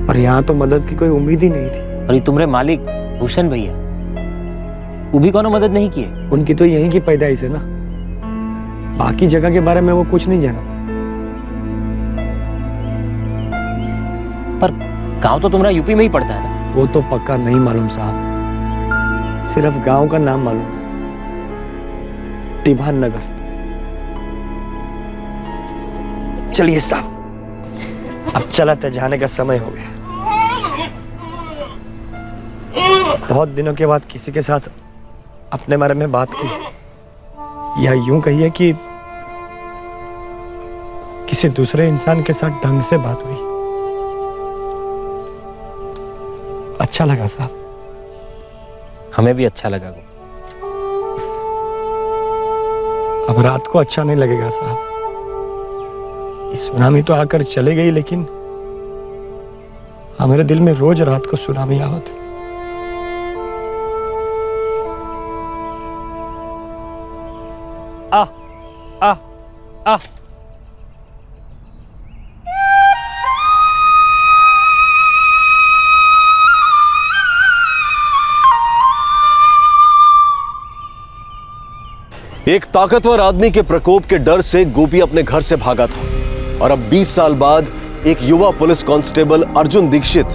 और यहाँ तो मदद की कोई उम्मीद ही नहीं थी। और ये तुम्हारे मालिक भूषण भैया, वो भी कोनो मदद नहीं किए? उनकी तो यहीं की पैदाइश है ना, बाकी जगह के बारे में वो कुछ नहीं जानता। पर गांव तो तुम्हारा यूपी में ही पड़ता है ना? वो तो पक्का नहीं मालूम साहब, सिर्फ गांव का नाम मालूम, तिभान नगर। चलिए साहब, अब चलते जाने का समय हो गया। बहुत दिनों के बाद किसी के साथ अपने बारे में बात की, या यूं कहिए कि किसी दूसरे इंसान के साथ ढंग से बात हुई। अच्छा लगा साहब। हमें भी अच्छा लगा। अब रात को अच्छा नहीं लगेगा साहब। इस सुनामी तो आकर चले गई, लेकिन हमारे दिल में रोज रात को सुनामी आवत है। आ आ एक ताकतवर आदमी के प्रकोप के डर से गोपी अपने घर से भागा था, और अब 20 साल बाद एक युवा पुलिस कांस्टेबल अर्जुन दीक्षित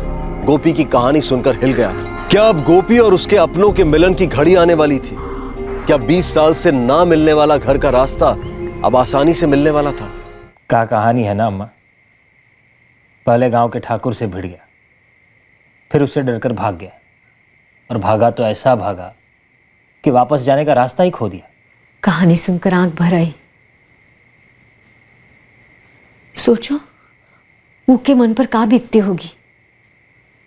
गोपी की कहानी सुनकर हिल गया था। क्या अब गोपी और उसके अपनों के मिलन की घड़ी आने वाली थी? क्या 20 साल से ना मिलने वाला घर का रास्ता अब आसानी से मिलने वाला था? क्या कहानी है ना अम्मा। पहले गांव के ठाकुर से भिड़ गया, फिर उससे डरकर भाग गया, और भागा तो ऐसा भागा कि वापस जाने का रास्ता ही खो दिया। कहानी सुनकर आंख भर आई। सोचो ऊके मन पर का बीतती होगी,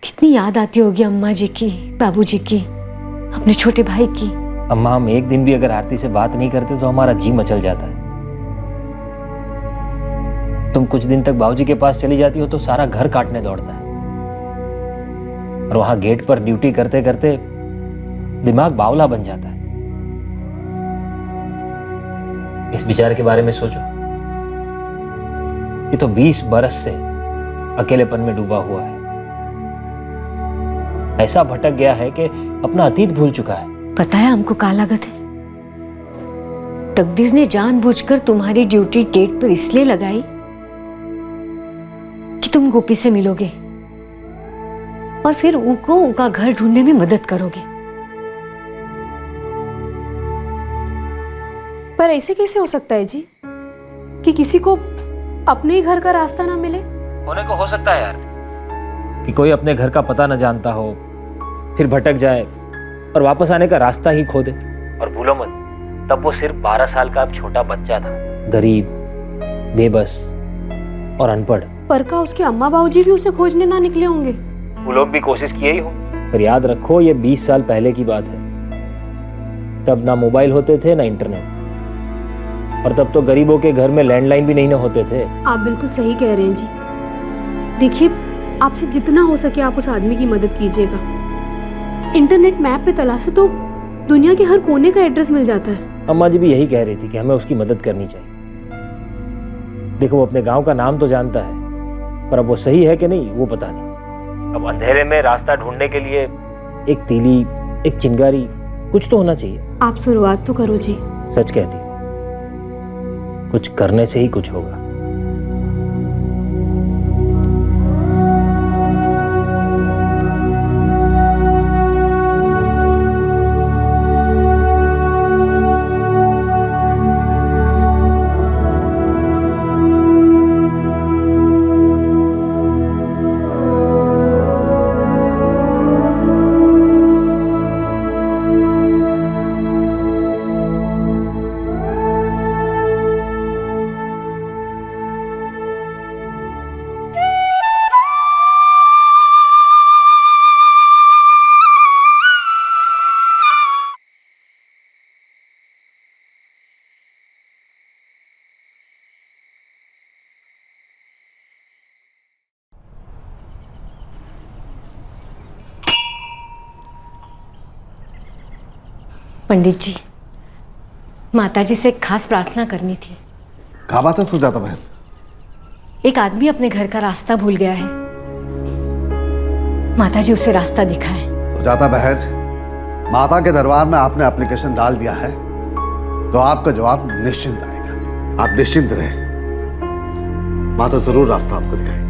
कितनी याद आती होगी अम्मा जी की, बाबूजी की, अपने छोटे भाई की। अम्मा, हम एक दिन भी अगर आरती से बात नहीं करते तो हमारा जी मचल जाता है। तुम कुछ दिन तक बाबूजी के पास चली जाती हो तो सारा घर काटने दौड़ता है, और वहां गेट पर ड्यूटी करते करते दिमाग बावला बन जाता है। इस बेचारे के बारे में सोचो, ये तो 20 बरस से अकेलेपन में डूबा हुआ है, ऐसा भटक गया है कि अपना अतीत भूल चुका है। पता है हमको क्या लागत है? तकदीर ने जानबूझकर तुम्हारी ड्यूटी गेट पर इसलिए लगाई कि तुम गोपी से मिलोगे और फिर उनको उनका घर ढूंढने में मदद करोगे। पर ऐसे कैसे हो सकता है जी कि किसी को अपने ही घर का रास्ता ना मिले? होने को हो सकता है यार, कि कोई अपने घर का पता न जानता हो, फिर भटक जाए और वापस आने का रास्ता ही खो दे। और भूलो मत, तब वो सिर्फ 12 साल का छोटा बच्चा था, गरीब, बेबस और अनपढ़। पर का उसके अम्मा बाबूजी भी उसे खोजने ना निकले होंगे? वो लोग भी कोशिश किए ही हो, पर याद रखो ये 20 साल पहले की बात है। तब ना मोबाइल होते थे ना इंटरनेट, और तब तो गरीबों के घर में लैंडलाइन भी नहीं ना होते थे। आप बिल्कुल सही कह रहे हैं जी। देखिए, आपसे जितना हो सके आप उस आदमी की मदद कीजिएगा। इंटरनेट मैप पे तलाशो तो दुनिया के हर कोने का एड्रेस मिल जाता है। अम्मा जी भी यही कह रही थी कि हमें उसकी मदद करनी चाहिए। देखो, वो अपने गांव का नाम तो जानता है, पर अब वो सही है कि नहीं वो पता नहीं। अब अंधेरे में रास्ता ढूंढने के लिए एक तीली, एक चिंगारी, कुछ तो होना चाहिए। आप शुरुआत तो करो जी। सच कहती, कुछ करने से ही कुछ होगा। पंडित जी, माताजी से एक खास प्रार्थना करनी थी। क्या बात है सुजाता बहन? एक आदमी अपने घर का रास्ता भूल गया है, माताजी उसे रास्ता दिखाए। सुजाता बहन, माता के दरबार में आपने एप्लीकेशन डाल दिया है तो आपका जवाब निश्चिंत आएगा। आप निश्चिंत रहे, माता जरूर रास्ता आपको दिखाएगी।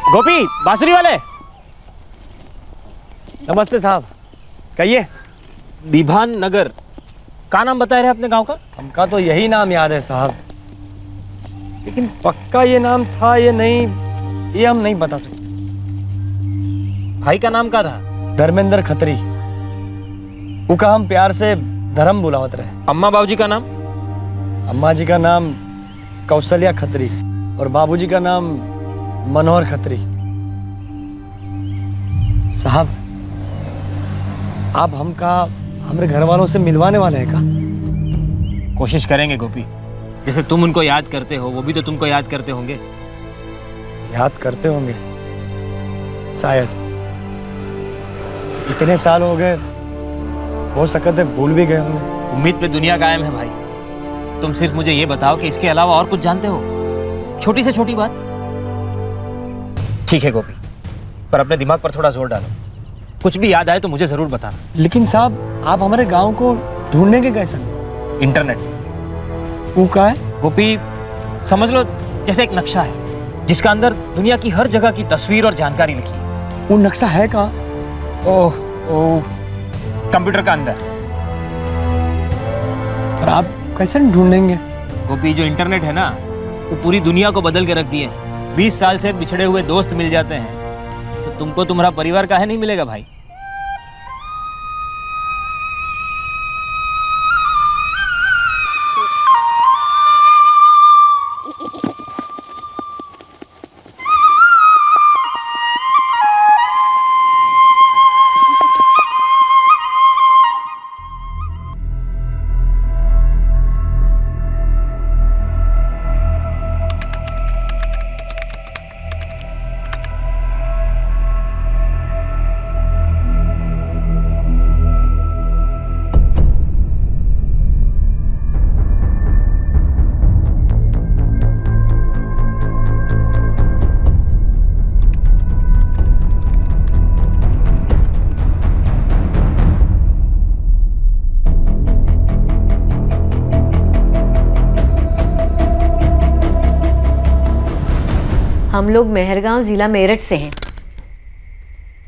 गोपी, बांसुरी वाले। नमस्ते साहब, कहिए। दीभान नगर का नाम बता रहे अपने गांव का? हमका तो यही नाम याद है साहब, लेकिन पक्का ये नाम था ये नहीं, ये हम नहीं बता सकते। भाई का नाम क्या था? धर्मेंद्र खत्री। उका हम प्यार से धर्म बुलावत रहे। अम्मा बाबूजी का नाम? अम्मा जी का नाम कौशल्या खत्री और बाबूजी का नाम मनोहर खत्री। साहब, आप हमका हमारे घर वालों से मिलवाने वाले हैं का? कोशिश करेंगे गोपी, जैसे तुम उनको याद करते हो वो भी तो तुमको याद करते होंगे। याद करते होंगे शायद, इतने साल हो गए, हो सकते भूल भी गए होंगे। उम्मीद पे दुनिया कायम है भाई। तुम सिर्फ मुझे ये बताओ कि इसके अलावा और कुछ जानते हो? छोटी से छोटी बात। ठीक है गोपी, पर अपने दिमाग पर थोड़ा जोर डालो। कुछ भी याद आए तो मुझे जरूर बताना। लेकिन साहब, आप हमारे गांव को ढूंढने के कैसे? इंटरनेट। वो क्या है? गोपी, समझ लो जैसे एक नक्शा है जिसका अंदर दुनिया की हर जगह की तस्वीर और जानकारी लिखी है। वो नक्शा है कहाँ? ओह, कंप्यूटर का अंदर। और आप कैसे ढूंढेंगे? गोपी, जो इंटरनेट है ना, वो पूरी दुनिया को बदल के रख दिए है। 20 साल से बिछड़े हुए दोस्त मिल जाते हैं, तो तुमको तुम्हारा परिवार काहे नहीं मिलेगा भाई? हम लोग मेहरगांव जिला मेरठ से हैं।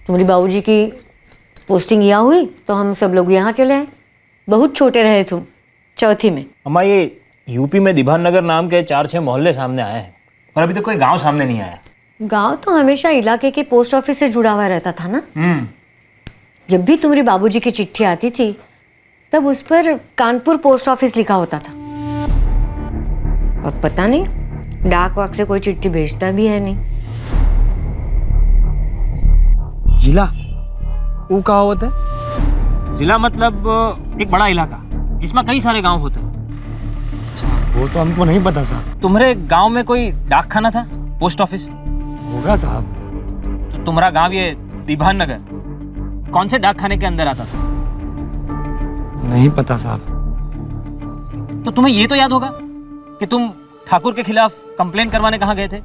तुम्हारी बाबूजी की पोस्टिंग यहाँ हुई तो हम सब लोग यहाँ चले आए। बहुत छोटे रहे तुम, चौथी में। अम्मा, ये यूपी में दीभान नगर नाम के 4-6 मोहल्ले सामने आए हैं, पर अभी तक कोई गांव सामने नहीं आया। गांव तो हमेशा इलाके के पोस्ट ऑफिस से जुड़ा हुआ रहता था ना। जब भी तुम्हारी बाबूजी की चिट्ठी आती थी तब उस पर कानपुर पोस्ट ऑफिस लिखा होता था। अब पता नहीं, डाक वाक से कोई चिट्ठी भेजता भी है नहीं। जिला वो कहाँ होता है? जिला मतलब एक बड़ा इलाका जिसमें कई सारे गांव होते हैं। वो तो हमको नहीं पता साहब। तुम्हारे गांव में कोई डाक खाना था, पोस्ट ऑफिस? होगा साहब। तो तुम्हारा गांव ये दीभान नगर कौन से डाक खाने के अंदर आता था? नहीं पता साहब। तो तुम्हें ये तो याद होगा कि तुम ठाकुर के खिलाफ कंप्लेन करवाने कहाँ गए थे?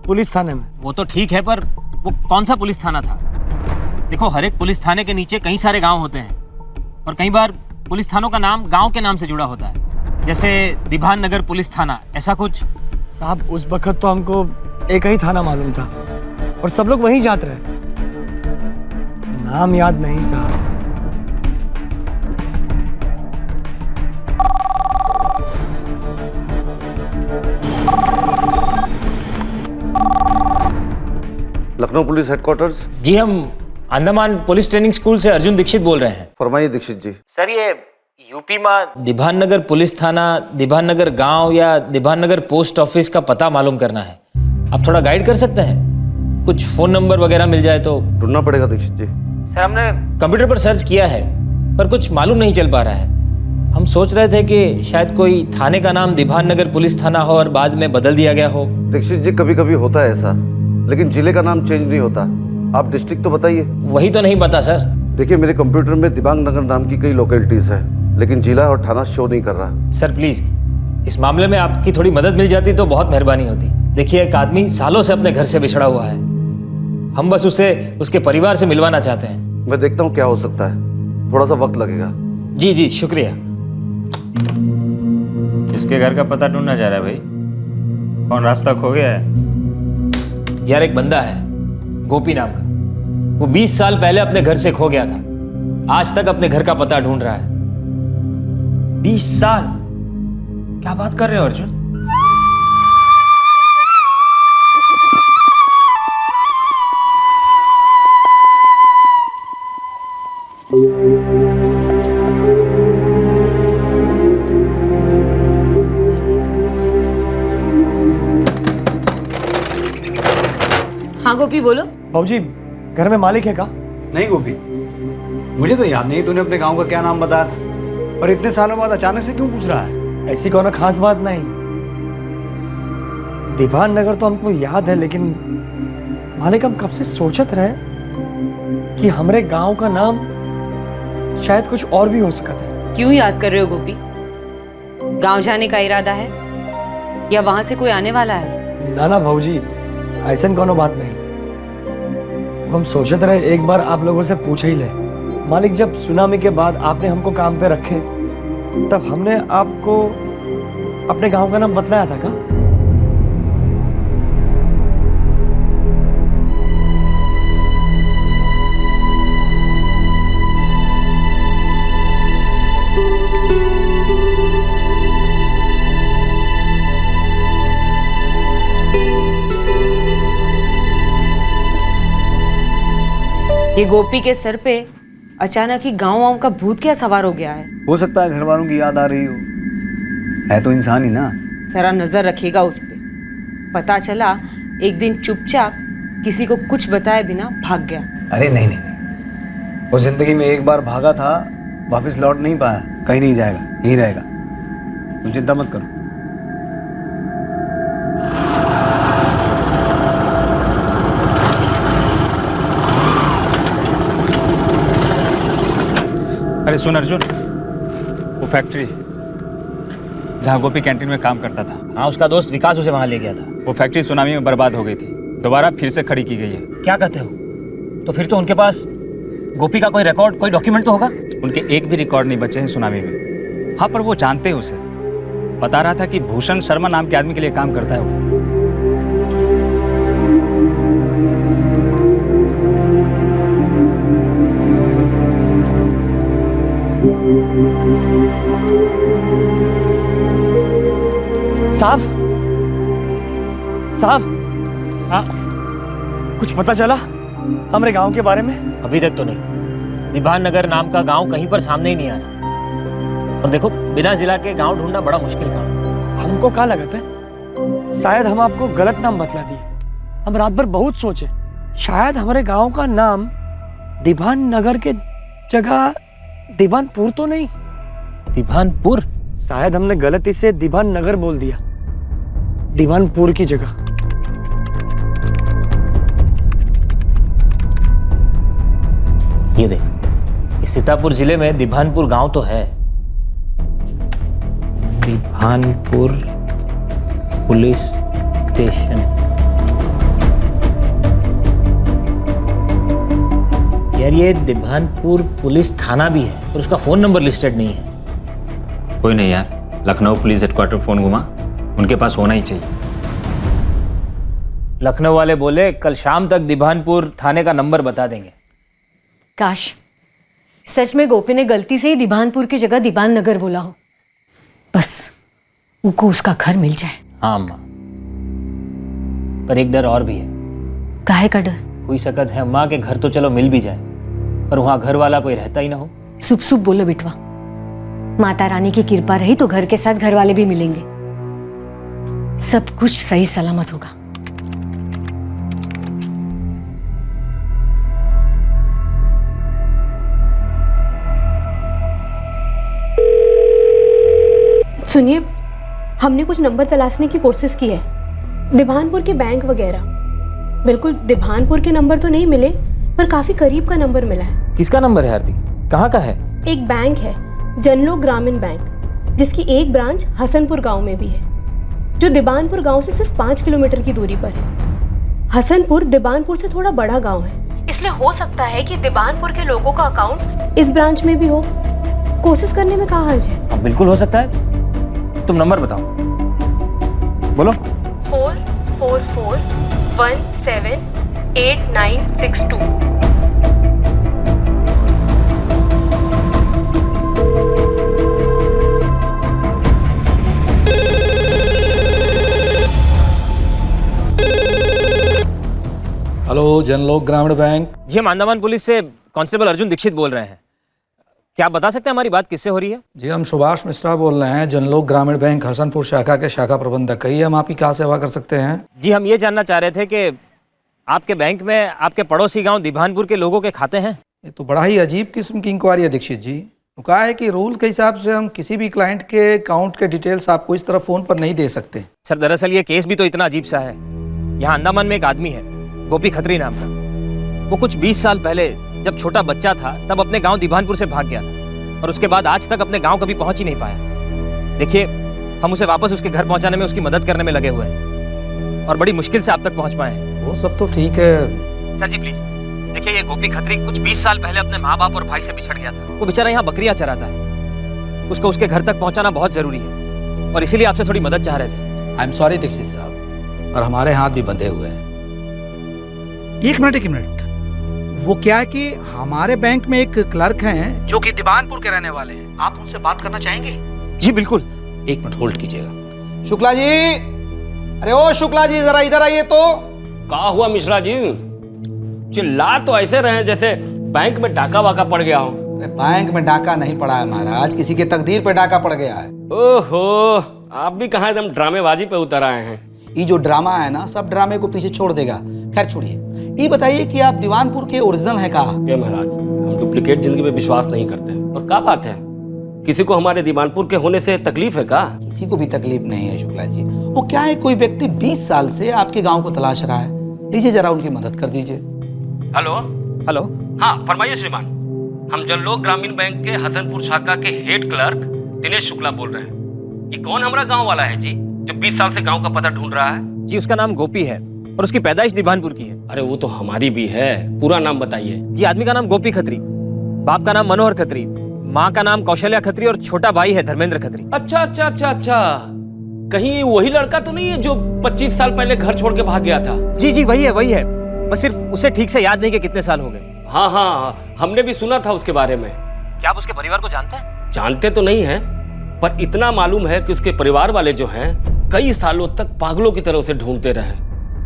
पुलिस थाने में। वो तो ठीक है, पर वो कौन सा पुलिस थाना था? देखो, हर एक पुलिस थाने के नीचे कई सारे गांव होते हैं और कई बार पुलिस थानों का नाम गांव के नाम से जुड़ा होता है, जैसे दीभान नगर पुलिस थाना, ऐसा कुछ। साहब, उस वक्त तो हमको एक ही थाना मालूम था और सब लोग वहीं जाते रहे। नाम याद नहीं साहब। Lucknow police headquarters. जी, हम अंडमान पुलिस ट्रेनिंग स्कूल से अर्जुन दीक्षित बोल रहे हैं। फरमाइए दीक्षित जी। सर, ये यूपी में दीभान नगर पुलिस थाना, दीभान नगर गांव या दीभान नगर पोस्ट ऑफिस का पता मालूम करना है। आप थोड़ा गाइड कर सकते हैं? कुछ फोन नंबर वगैरह मिल जाए तो। ढूंढना पड़ेगा दीक्षित जी। सर, हमने कंप्यूटर पर सर्च किया है पर कुछ मालूम नहीं चल पा रहा है। हम सोच रहे थे कि शायद कोई थाने का नाम दीभान नगर पुलिस थाना हो और बाद में बदल दिया गया हो। दीक्षित जी, कभी कभी होता है ऐसा, लेकिन जिले का नाम चेंज नहीं होता। आप डिस्ट्रिक्ट तो बताइए। वही तो नहीं पता सर। देखिए, मेरे कंप्यूटर में दिबांग नगर नाम की कई लोकेलिटीज है, लेकिन जिला और थाना शो नहीं कर रहा। सर प्लीज, इस मामले में आपकी थोड़ी मदद मिल जाती तो बहुत मेहरबानी होती। देखिए, एक आदमी सालों से अपने घर से बिछड़ा हुआ है, हम बस उसे उसके परिवार से मिलवाना चाहते हैं। मैं देखता हूँ क्या हो सकता है, थोड़ा सा वक्त लगेगा। जी जी, शुक्रिया। किसके घर का पता ढूंढना चाह रहा है भाई? कौन रास्ता खो गया है? यार, एक बंदा है गोपी नाम का, वो 20 साल पहले अपने घर से खो गया था, आज तक अपने घर का पता ढूंढ रहा है। 20 साल? क्या बात कर रहे हो अर्जुन? हाँ गोपी, बोलो। बाबूजी, घर में मालिक है का? नहीं गोपी, मुझे तो याद नहीं तूने अपने गांव का क्या नाम बताया था, और इतने सालों बाद अचानक से क्यों पूछ रहा है? ऐसी कोनो खास बात नहीं। दीवान नगर तो हमको याद है, लेकिन मालिक हम कब से सोचत रहे कि हमारे गांव का नाम शायद कुछ और भी हो सकता है। क्यों याद कर रहे हो गोपी? गांव जाने का इरादा है या वहां से कोई आने वाला है? ना ना भाऊजी, ऐसा कोनो बात नहीं। हम सोचते रहे एक बार आप लोगों से पूछ ही ले। मालिक, जब सुनामी के बाद आपने हमको काम पे रखे, तब हमने आपको अपने गांव का नाम बतलाया था का? ये गोपी के सर पे अचानक ही गांव का भूत क्या सवार हो गया है? हो सकता है घर वालों की याद आ रही हो, है तो इंसान ही ना। जरा नजर रखिएगा उस पे। पता चला एक दिन चुपचाप किसी को कुछ बताए बिना भाग गया। अरे नहीं नहीं नहीं, वो जिंदगी में एक बार भागा था, वापस लौट नहीं पाया, कहीं नहीं जाएगा, यहीं रहेगा। तुम चिंता मत करो। अरे सुन अर्जुन, वो फैक्ट्री जहाँ गोपी कैंटीन में काम करता था, हाँ, उसका दोस्त विकास उसे वहां ले गया था। वो फैक्ट्री सुनामी में बर्बाद हो गई थी, दोबारा फिर से खड़ी की गई है। क्या कहते हो? तो फिर तो उनके पास गोपी का कोई रिकॉर्ड, कोई डॉक्यूमेंट तो होगा। उनके एक भी रिकॉर्ड नहीं बचे हैं सुनामी में। हाँ, पर वो जानते हैं उसे। बता रहा था कि भूषण शर्मा नाम के आदमी के लिए काम करता है वो। साहब, साहब, हाँ, कुछ पता चला हमारे गांव के बारे में? अभी तक तो नहीं। दीभान नगर नाम का गांव कहीं पर सामने ही नहीं आ रहा। और देखो, बिना जिला के गांव ढूंढना बड़ा मुश्किल काम। हमको क्या लगता है, शायद हम आपको गलत नाम बतला दिए। हम रात भर बहुत सोचे, शायद हमारे गांव का नाम दीभान नगर के जगह दीवानपुर तो नहीं। दीवानपुर? शायद हमने गलती से दीवान नगर बोल दिया, दीवानपुर की जगह। ये देख, इस सीतापुर जिले में दीवानपुर गांव तो है। Diwanpur police station. यार, ये दीवानपुर पुलिस थाना भी है और उसका फोन नंबर लिस्टेड नहीं है। कोई नहीं यार, लखनऊ पुलिस हेडक्वार्टर फोन घुमा, उनके पास होना ही चाहिए। लखनऊ वाले बोले कल शाम तक दीवानपुर थाने का नंबर बता देंगे। काश सच में गोपी ने गलती से ही दीवानपुर की जगह दीवान नगर बोला हो, बस उनको उसका घर मिल जाए। हाँ अम्मा, पर एक डर और भी है। काहे का डर? हुई सकत है अम्मा के घर तो चलो मिल भी जाए, पर वहां घर वाला कोई रहता ही ना हो। सुप सुप बोलो बिटवा, माता रानी की कृपा रही तो घर के साथ घर वाले भी मिलेंगे, सब कुछ सही सलामत होगा। सुनिए, हमने कुछ नंबर तलाशने की कोशिश की है, दिभानपुर के बैंक वगैरह। बिल्कुल दिभानपुर के नंबर तो नहीं मिले, पर काफी करीब का नंबर मिला है। किसका नंबर है आरती? कहाँ का है? एक बैंक है, जनलोक ग्रामीण बैंक, जिसकी एक ब्रांच हसनपुर गांव में भी है, जो दिबानपुर गांव से सिर्फ 5 किलोमीटर की दूरी पर है। हसनपुर दिबानपुर से थोड़ा बड़ा गांव है, इसलिए हो सकता है कि दिबानपुर के लोगों का अकाउंट इस ब्रांच में भी हो। कोशिश करने में क्या हर्ज है? अब बिल्कुल हो सकता है। तुम नंबर बताओ, बोलो। 44178962। हेलो, जनलोक ग्रामीण बैंक। जी, हम अंडमान पुलिस से कांस्टेबल अर्जुन दीक्षित बोल रहे हैं। क्या आप बता सकते हैं हमारी बात किससे हो रही है? जी, हम सुभाष मिश्रा बोल रहे हैं, जनलोक ग्रामीण बैंक हसनपुर शाखा के शाखा प्रबंधक। कहिए, हम आपकी क्या सेवा कर सकते हैं? जी, हम ये जानना चाह रहे थे कि आपके बैंक में आपके पड़ोसी गांव दिभानपुर के लोगों के खाते हैं? ये तो बड़ा ही अजीब किस्म की इंक्वायरी है दीक्षित जी। कहा है कि रूल के हिसाब से हम किसी भी क्लाइंट के अकाउंट के डिटेल्स आपको इस तरह फ़ोन पर नहीं दे सकते। सर, दरअसल ये केस भी तो इतना अजीब सा है। यहाँ अंडमान में एक आदमी है, गोपी खत्री नाम का। वो कुछ 20 साल पहले जब छोटा बच्चा था तब अपने गांव दिभानपुर से भाग गया था, और उसके बाद आज तक अपने गांव कभी पहुंच ही नहीं पाया। देखिए, हम उसे वापस उसके घर पहुंचाने में उसकी मदद करने में लगे हुए हैं, और बड़ी मुश्किल से आप तक पहुंच पाए हैं। वो सब तो ठीक है सर जी, प्लीज देखिए, ये गोपी खत्री कुछ 20 साल पहले अपने माँ बाप और भाई से बिछड़ गया था। वो बेचारा यहाँ बकरियां चराता है। उसको उसके घर तक पहुंचाना बहुत जरूरी है, और इसीलिए आपसे थोड़ी मदद चाह रहे थे। आई एम सॉरी दीक्षित साहब, और हमारे हाथ भी बंधे हुए हैं। एक मिनट, वो क्या है कि हमारे बैंक में एक क्लर्क हैं जो कि दिबानपुर के रहने वाले हैं। आप उनसे बात करना चाहेंगे? जी बिल्कुल। एक मिनट होल्ड कीजिएगा। शुक्ला जी, अरे ओ शुक्ला जी, जरा इधर आइए तो। क्या हुआ मिश्रा जी? चिल्ला तो ऐसे रहे जैसे बैंक में डाका वाका पड़ गया हो। अरे बैंक में डाका नहीं पड़ा है महाराज, किसी के तकदीर पे डाका पड़ गया है। ओहो, आप भी कहाँ एकदम ड्रामेबाजी पे उतर आए हैं। ये जो ड्रामा है ना, सब ड्रामे को पीछे छोड़ देगा। खैर छोड़िए, ये बताइए कि आप दीवानपुर के ओरिजिनल हैं कहाँ? ये महाराज, हम डुप्लीकेट जिंदगी पे विश्वास नहीं करते। और क्या बात है, किसी को हमारे दीवानपुर के होने से तकलीफ है का? किसी को भी तकलीफ नहीं है शुक्ला जी। वो क्या है, कोई व्यक्ति 20 साल से आपके गांव को तलाश रहा है। लीजिए, जरा उनकी मदद कर दीजिए। Hello hello. हाँ, फरमाइए श्रीमान। हम जनलोक ग्रामीण बैंक के हसनपुर शाखा के हेड क्लर्क दिनेश शुक्ला बोल रहे हैं। ये कौन हमारा गाँव वाला है जी, जो 20 साल से गाँव का पता ढूंढ रहा है? जी, उसका नाम गोपी है, और उसकी पैदाइश दिभानपुर की है। अरे वो तो हमारी भी है, पूरा नाम बताइए। जी, आदमी का नाम गोपी खत्री, बाप का नाम मनोहर खत्री, माँ का नाम कौशल्या खत्री, और छोटा भाई है धर्मेंद्र खत्री। अच्छा अच्छा अच्छा अच्छा, कहीं वही लड़का तो नहीं है जो 25 साल पहले घर छोड़ के भाग गया था? जी जी, वही है। बस सिर्फ उसे ठीक से याद नहीं कि कितने साल हो गए। हाँ हाँ, हमने भी सुना था उसके बारे में। क्या आप उसके परिवार को जानते हैं? जानते तो नहीं है, पर इतना मालूम है कि उसके परिवार वाले जो हैं कई सालों तक पागलों की तरह उसे ढूंढते रहे।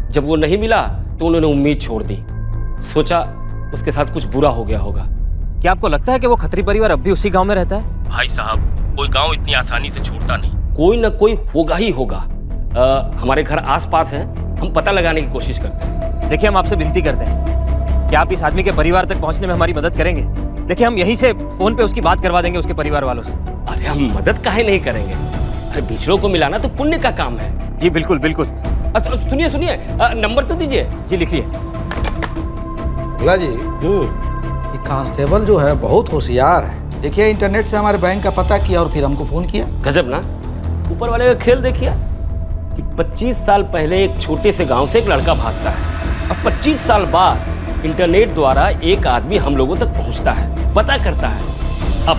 जब वो नहीं मिला तो उन्होंने उम्मीद छोड़ दी, सोचा उसके साथ कुछ बुरा हो गया होगा। क्या आपको लगता है कि वो खत्री परिवार अब भी उसी गांव में रहता है? भाई साहब, कोई गांव इतनी आसानी से छूटता नहीं, कोई ना कोई होगा ही होगा। हमारे घर आसपास है, हम पता लगाने की कोशिश करते हैं। देखिए, हम आपसे विनती करते हैं कि आप इस आदमी के परिवार तक पहुंचने में हमारी मदद करेंगे। देखिए, हम यहीं से फोन पे उसकी बात करवा देंगे उसके परिवार वालों से। अरे हम मदद काहे नहीं करेंगे? अरे बिछड़ों को मिलाना तो पुण्य का काम है। जी बिल्कुल बिल्कुल। सुनिए, नंबर तो दीजिए। जी, लिखिए। शुक्ला जी, ये कांस्टेबल जो है बहुत होशियार है। देखिए, इंटरनेट से हमारे बैंक का पता किया और फिर हमको फोन किया। गजब ना, ऊपर वाले का खेल देखिए कि 25 साल पहले एक छोटे से गांव से एक लड़का भागता है, और 25 साल बाद इंटरनेट द्वारा एक आदमी हम लोगों तक पहुंचता है, पता करता है। अब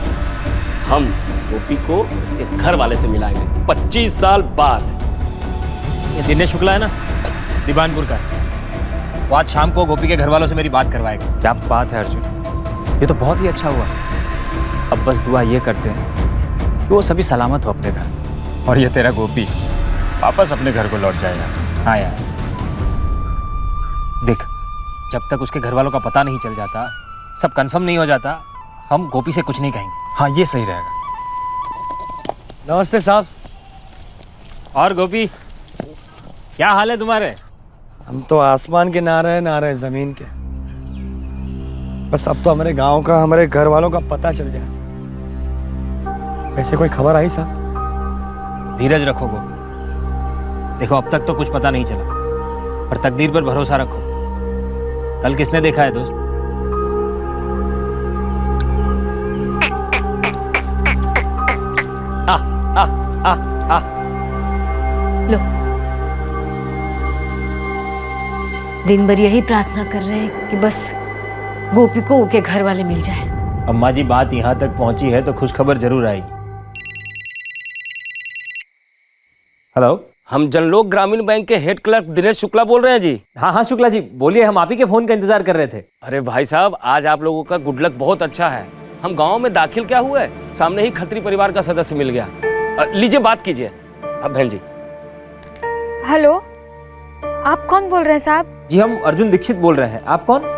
हम गोपी को उसके घर वाले से मिलाएंगे 25 साल बाद। ये दिनेश शुक्ला है ना, दिबानपुर का है। वो आज शाम को गोपी के घर वालों से मेरी बात करवाएगा। क्या बात है अर्जुन, ये तो बहुत ही अच्छा हुआ। अब बस दुआ ये करते हैं कि वो सभी सलामत हो अपने घर, और ये तेरा गोपी वापस अपने घर को लौट जाएगा। हाँ यार, देख, जब तक उसके घर वालों का पता नहीं चल जाता, सब कंफर्म नहीं हो जाता, हम गोपी से कुछ नहीं कहेंगे। हाँ, ये सही रहेगा। नमस्ते साहब। और गोपी, क्या हाल है तुम्हारे? हम तो आसमान के ना रहे जमीन के। बस अब तो हमारे गांव का, हमारे घर वालों का पता चल जाए। वैसे कोई खबर आई साहब? धीरज रखो गोपी। देखो अब तक तो कुछ पता नहीं चला, पर तकदीर पर भरोसा रखो। कल किसने देखा है दोस्त? लो, दिन भर यही प्रार्थना कर रहे हैं कि बस गोपी को उनके घर वाले मिल जाए। अम्मा जी, बात यहाँ तक पहुंची है तो खुश खबर जरूर आएगी। हेलो, हम जनलोक ग्रामीण बैंक के हेड क्लर्क दिनेश शुक्ला बोल रहे हैं जी। हाँ हाँ शुक्ला जी बोलिए, हम आप ही के फोन का इंतजार कर रहे थे। अरे भाई साहब, आज आप लोगों का गुड लक बहुत अच्छा है। हम गांव में दाखिल क्या हुआ है, सामने ही खत्री परिवार का सदस्य मिल गया। लीजिए बात कीजिए। अब बहन जी। हेलो, आप कौन बोल रहे हैं साहब? जी हम अर्जुन दीक्षित बोल रहे हैं। आप कौन?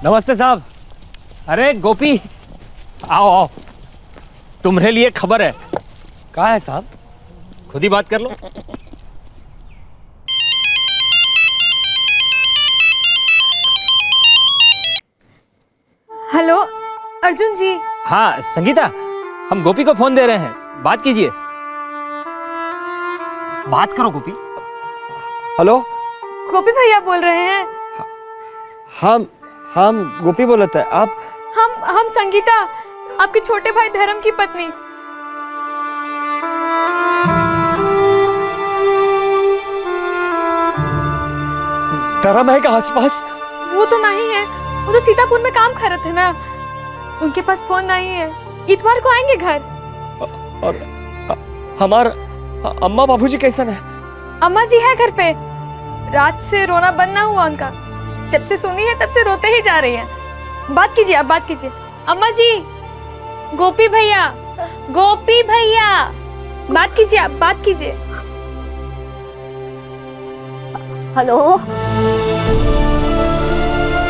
नमस्ते साहब। अरे गोपी, आओ आओ, तुम्हारे लिए खबर है। कहाँ है साहब? खुद ही बात कर लो। हेलो अर्जुन जी। हाँ संगीता, हम गोपी को फोन दे रहे हैं, बात कीजिए। बात करो गोपी। हेलो, गोपी भैया बोल रहे हैं? हम गोपी बोलते हैं। आप? हम संगीता, आपके छोटे भाई धर्म की पत्नी। धर्म है का आसपास? वो तो नहीं है, वो तो सीतापुर में काम कर रहे थे ना, उनके पास फोन नहीं है। इतवार को आएंगे घर। और हमारा अम्मा बाबूजी कैसन है? अम्मा जी है घर पे, रात से रोना बंद ना हुआ उनका। जब से सुनी है तब से रोते ही जा रही हैं। बात कीजिए, आप बात कीजिए। अम्मा जी, गोपी भैया, गोपी भैया, बात कीजिए, आप बात कीजिए। हेलो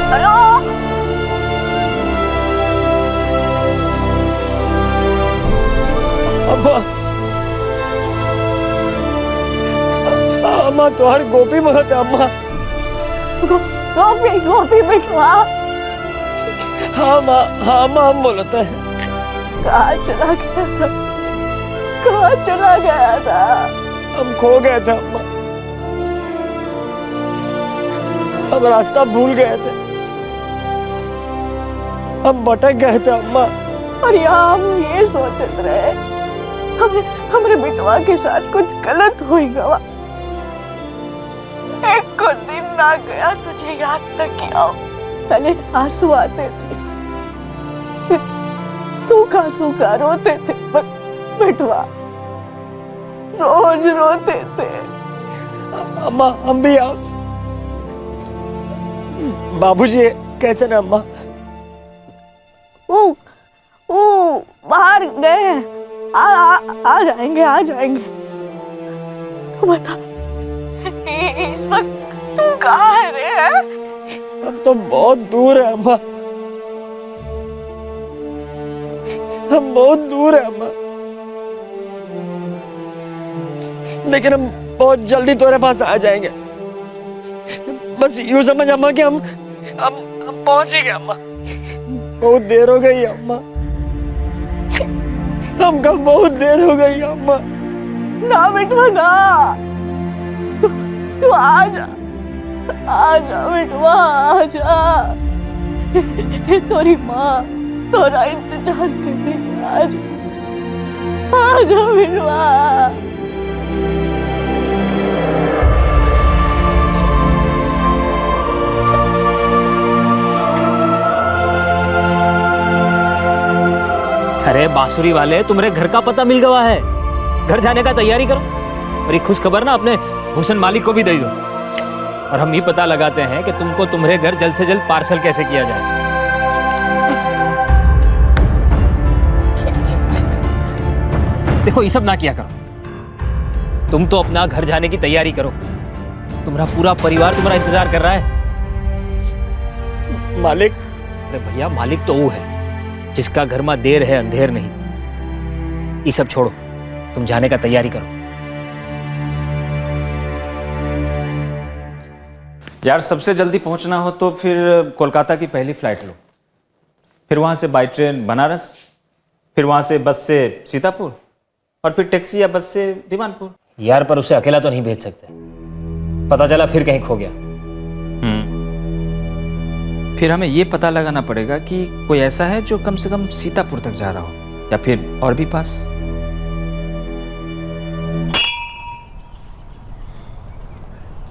हेलो, अम्मा तो हर गोपी बोलते। अम्मा गोपी, गोपी बिटवा। हाँ माँ, हाँ माँ, हम बोलते हैं। कहाँ चला गया था, कहाँ चला गया था? हम खो गए थे अम्मा, हम रास्ता भूल गए थे, हम भटक गए थे अम्मा। और यहाँ हम ये सोचते रहे हमारे बिटवा के साथ कुछ गलत होगा। एक को दिन ना गया तुझे याद न किया। पहले आंसू आते थे, फिर सूखा सूखा रोते थे बिटवा, रोज रोते थे। अम्मा हम भी आप बाबूजी कैसे ना अम्मा? वो बाहर गए हैं, आ जाएंगे, आ जाएंगे। तू बता, इस वक्त तू कहाँ है रे? हम तो बहुत दूर है अम्मा, हम बहुत दूर है अम्मा, लेकिन हम बहुत जल्दी तुम्हारे पास आ जाएंगे। बस यूं समझ अम्मा कि हम पहुंच ही गए अम्मा। बहुत देर हो गई अम्मा, हमका बहुत देर हो गई अम्मा। ना बेटवा ना, तू आजा, आजा बेटवा, आजा। तोरी माँ तोरा इंतजार कर रही है, आजा, आजा बेटवा। अरे बांसुरी वाले, तुम्हारे घर का पता मिल गया है, घर जाने का तैयारी करो और ये खुश खबर ना अपने हुसन मालिक को भी दे दो और हम ये पता लगाते हैं कि तुमको तुम्हारे घर जल्द से जल्द पार्सल कैसे किया जाए। देखो ये सब ना किया करो, तुम तो अपना घर जाने की तैयारी करो, तुम्हारा पूरा परिवार तुम्हारा इंतजार कर रहा है। मालिक, अरे भैया मालिक तो वो है जिसका घर में देर है अंधेर नहीं। ये सब छोड़ो, तुम जाने का तैयारी करो। यार सबसे जल्दी पहुंचना हो तो फिर कोलकाता की पहली फ्लाइट लो, फिर वहां से बाई ट्रेन बनारस, फिर वहां से बस से सीतापुर और फिर टैक्सी या बस से दीवानपुर। यार पर उसे अकेला तो नहीं भेज सकते, पता चला फिर कहीं खो गया। फिर हमें ये पता लगाना पड़ेगा कि कोई ऐसा है जो कम से कम सीतापुर तक जा रहा हो या फिर और भी पास।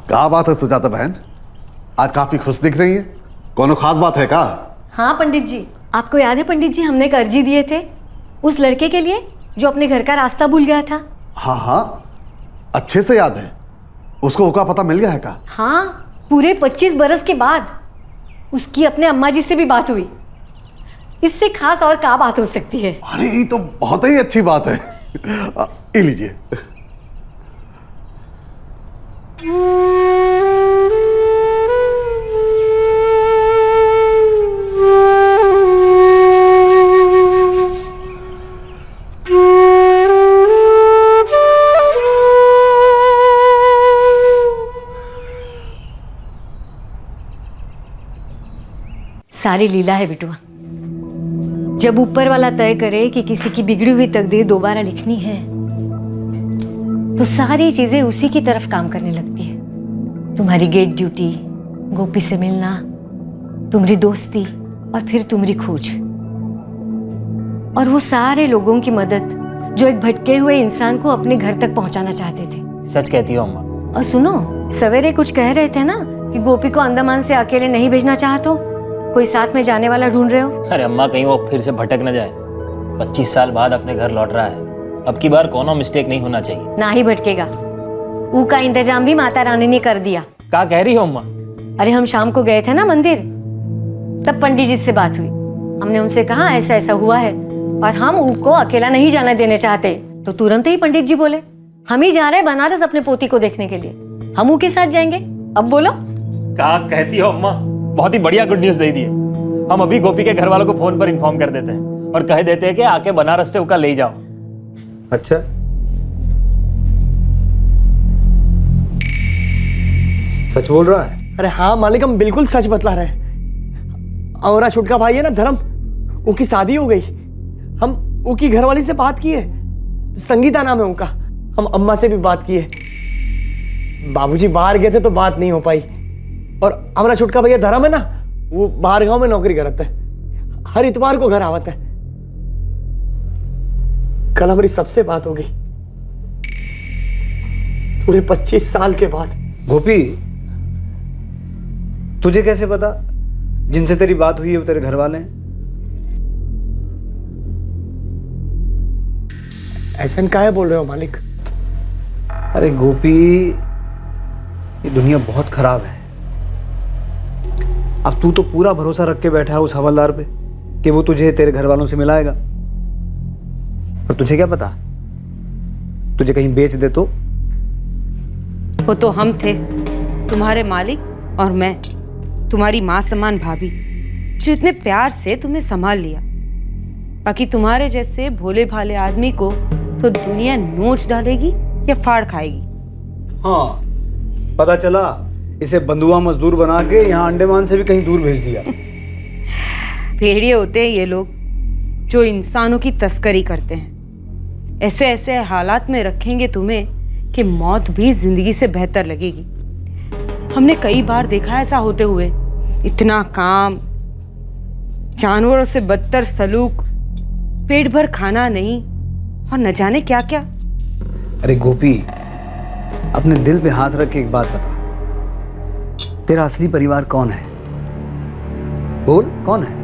क्या बात है सुजाता बहन, आज काफी खुश दिख रही है, कोनो खास बात है का? हाँ पंडित जी, आपको याद है पंडित जी हमने एक अर्जी दिए थे उस लड़के के लिए जो अपने घर का रास्ता भूल गया था। हाँ हाँ, अच्छे से याद है। उसको का पता मिल गया है का? हाँ, पूरे 25 बरस के बाद उसकी अपने अम्मा जी से भी बात हुई। इससे खास और क्या बात हो सकती है? अरे ये तो बहुत ही अच्छी बात है। ये लीजिए। सारी लीला है बिटुआ। जब ऊपर वाला तय करे कि किसी की बिगड़ी हुई तकदीर दोबारा लिखनी है तो सारी चीजें उसी की तरफ काम करने लगती है। तुम्हारी गेट ड्यूटी, गोपी से मिलना, तुम्हारी दोस्ती और फिर तुम्हारी खोज, और वो सारे लोगों की मदद जो एक भटके हुए इंसान को अपने घर तक पहुंचाना चाहते थे। सच कहती हो अम्मा। और सुनो, सवेरे कुछ कह रहे थे ना कि गोपी को अंडमान से अकेले नहीं भेजना चाहते हो, कोई साथ में जाने वाला ढूंढ रहे हो। अरे अम्मा, कहीं वो फिर से भटक न जाए। 25 साल बाद अपने घर लौट रहा है, अब की बार कोनो मिस्टेक नहीं होना चाहिए। ना ही भटकेगा, ऊ का इंतजाम भी माता रानी ने कर दिया। क्या कह रही हो अम्मा? अरे हम शाम को गए थे ना मंदिर, तब पंडित जी से बात हुई। हमने उनसे कहा ऐसा ऐसा हुआ है और हम ऊ को अकेला नहीं जाने देने चाहते, तो तुरंत ही पंडित जी बोले हम ही जा रहे हैं बनारस अपने पोती को देखने के लिए, हम ऊ के साथ जाएंगे। अब बोलो क्या कहती हो अम्मा? बहुत ही बढ़िया गुड न्यूज दे दी है। हम अभी गोपी के घर वालों को फोन पर इन्फॉर्म कर देते हैं और कह देते हैं कि आके बनारस से उका ले जाओ। अच्छा, सच बोल रहा है? अरे हाँ मालिक, हम बिल्कुल सच बतला रहे हैं। और छुटका भाई है ना धर्म, उनकी शादी हो गई। हम उनकी घरवाली से बात की है, संगीता नाम है उनका। हम अम्मा से भी बात की है। बाबूजी बाहर गए थे तो बात नहीं हो पाई। और हमारा छुटका भैया धर्म है ना, वो बाहर गांव में नौकरी करता है, हर इतवार को घर आवता है। कल हमारी सबसे बात हो गई, पूरे 25 साल के बाद। गोपी, तुझे कैसे पता जिनसे तेरी बात हुई है वो तेरे घर वाले हैं? ऐसा काहे बोल रहे हो मालिक? अरे गोपी, ये दुनिया बहुत खराब है। अब तू तो पूरा भरोसा रख के बैठा है उस हवलदार पे कि वो तुझे तेरे घर वालों से मिलाएगा, और तुझे क्या पता तुझे कहीं बेच दे तो। वो तो हम थे, तुम्हारे मालिक और मैं, तुम्हारी माँ समान भाभी, जो इतने प्यार से तुम्हें संभाल लिया। बाकी तुम्हारे जैसे भोले भाले आदमी को तो दुनिया नोच डालेगी या फाड़ खाएगी। हाँ, पता चला इसे बंधुआ मजदूर बना के यहाँ अंडमान से भी कहीं दूर भेज दिया। भेड़िए होते हैं ये लोग जो इंसानों की तस्करी करते हैं। ऐसे ऐसे हालात में रखेंगे तुम्हें कि मौत भी जिंदगी से बेहतर लगेगी। हमने कई बार देखा ऐसा होते हुए। इतना काम, जानवरों से बदतर सलूक, पेट भर खाना नहीं और न जाने क्या क्या। अरे गोपी, अपने दिल पे हाथ रख के एक बात बता, तेरा असली परिवार कौन है? बोल, कौन है?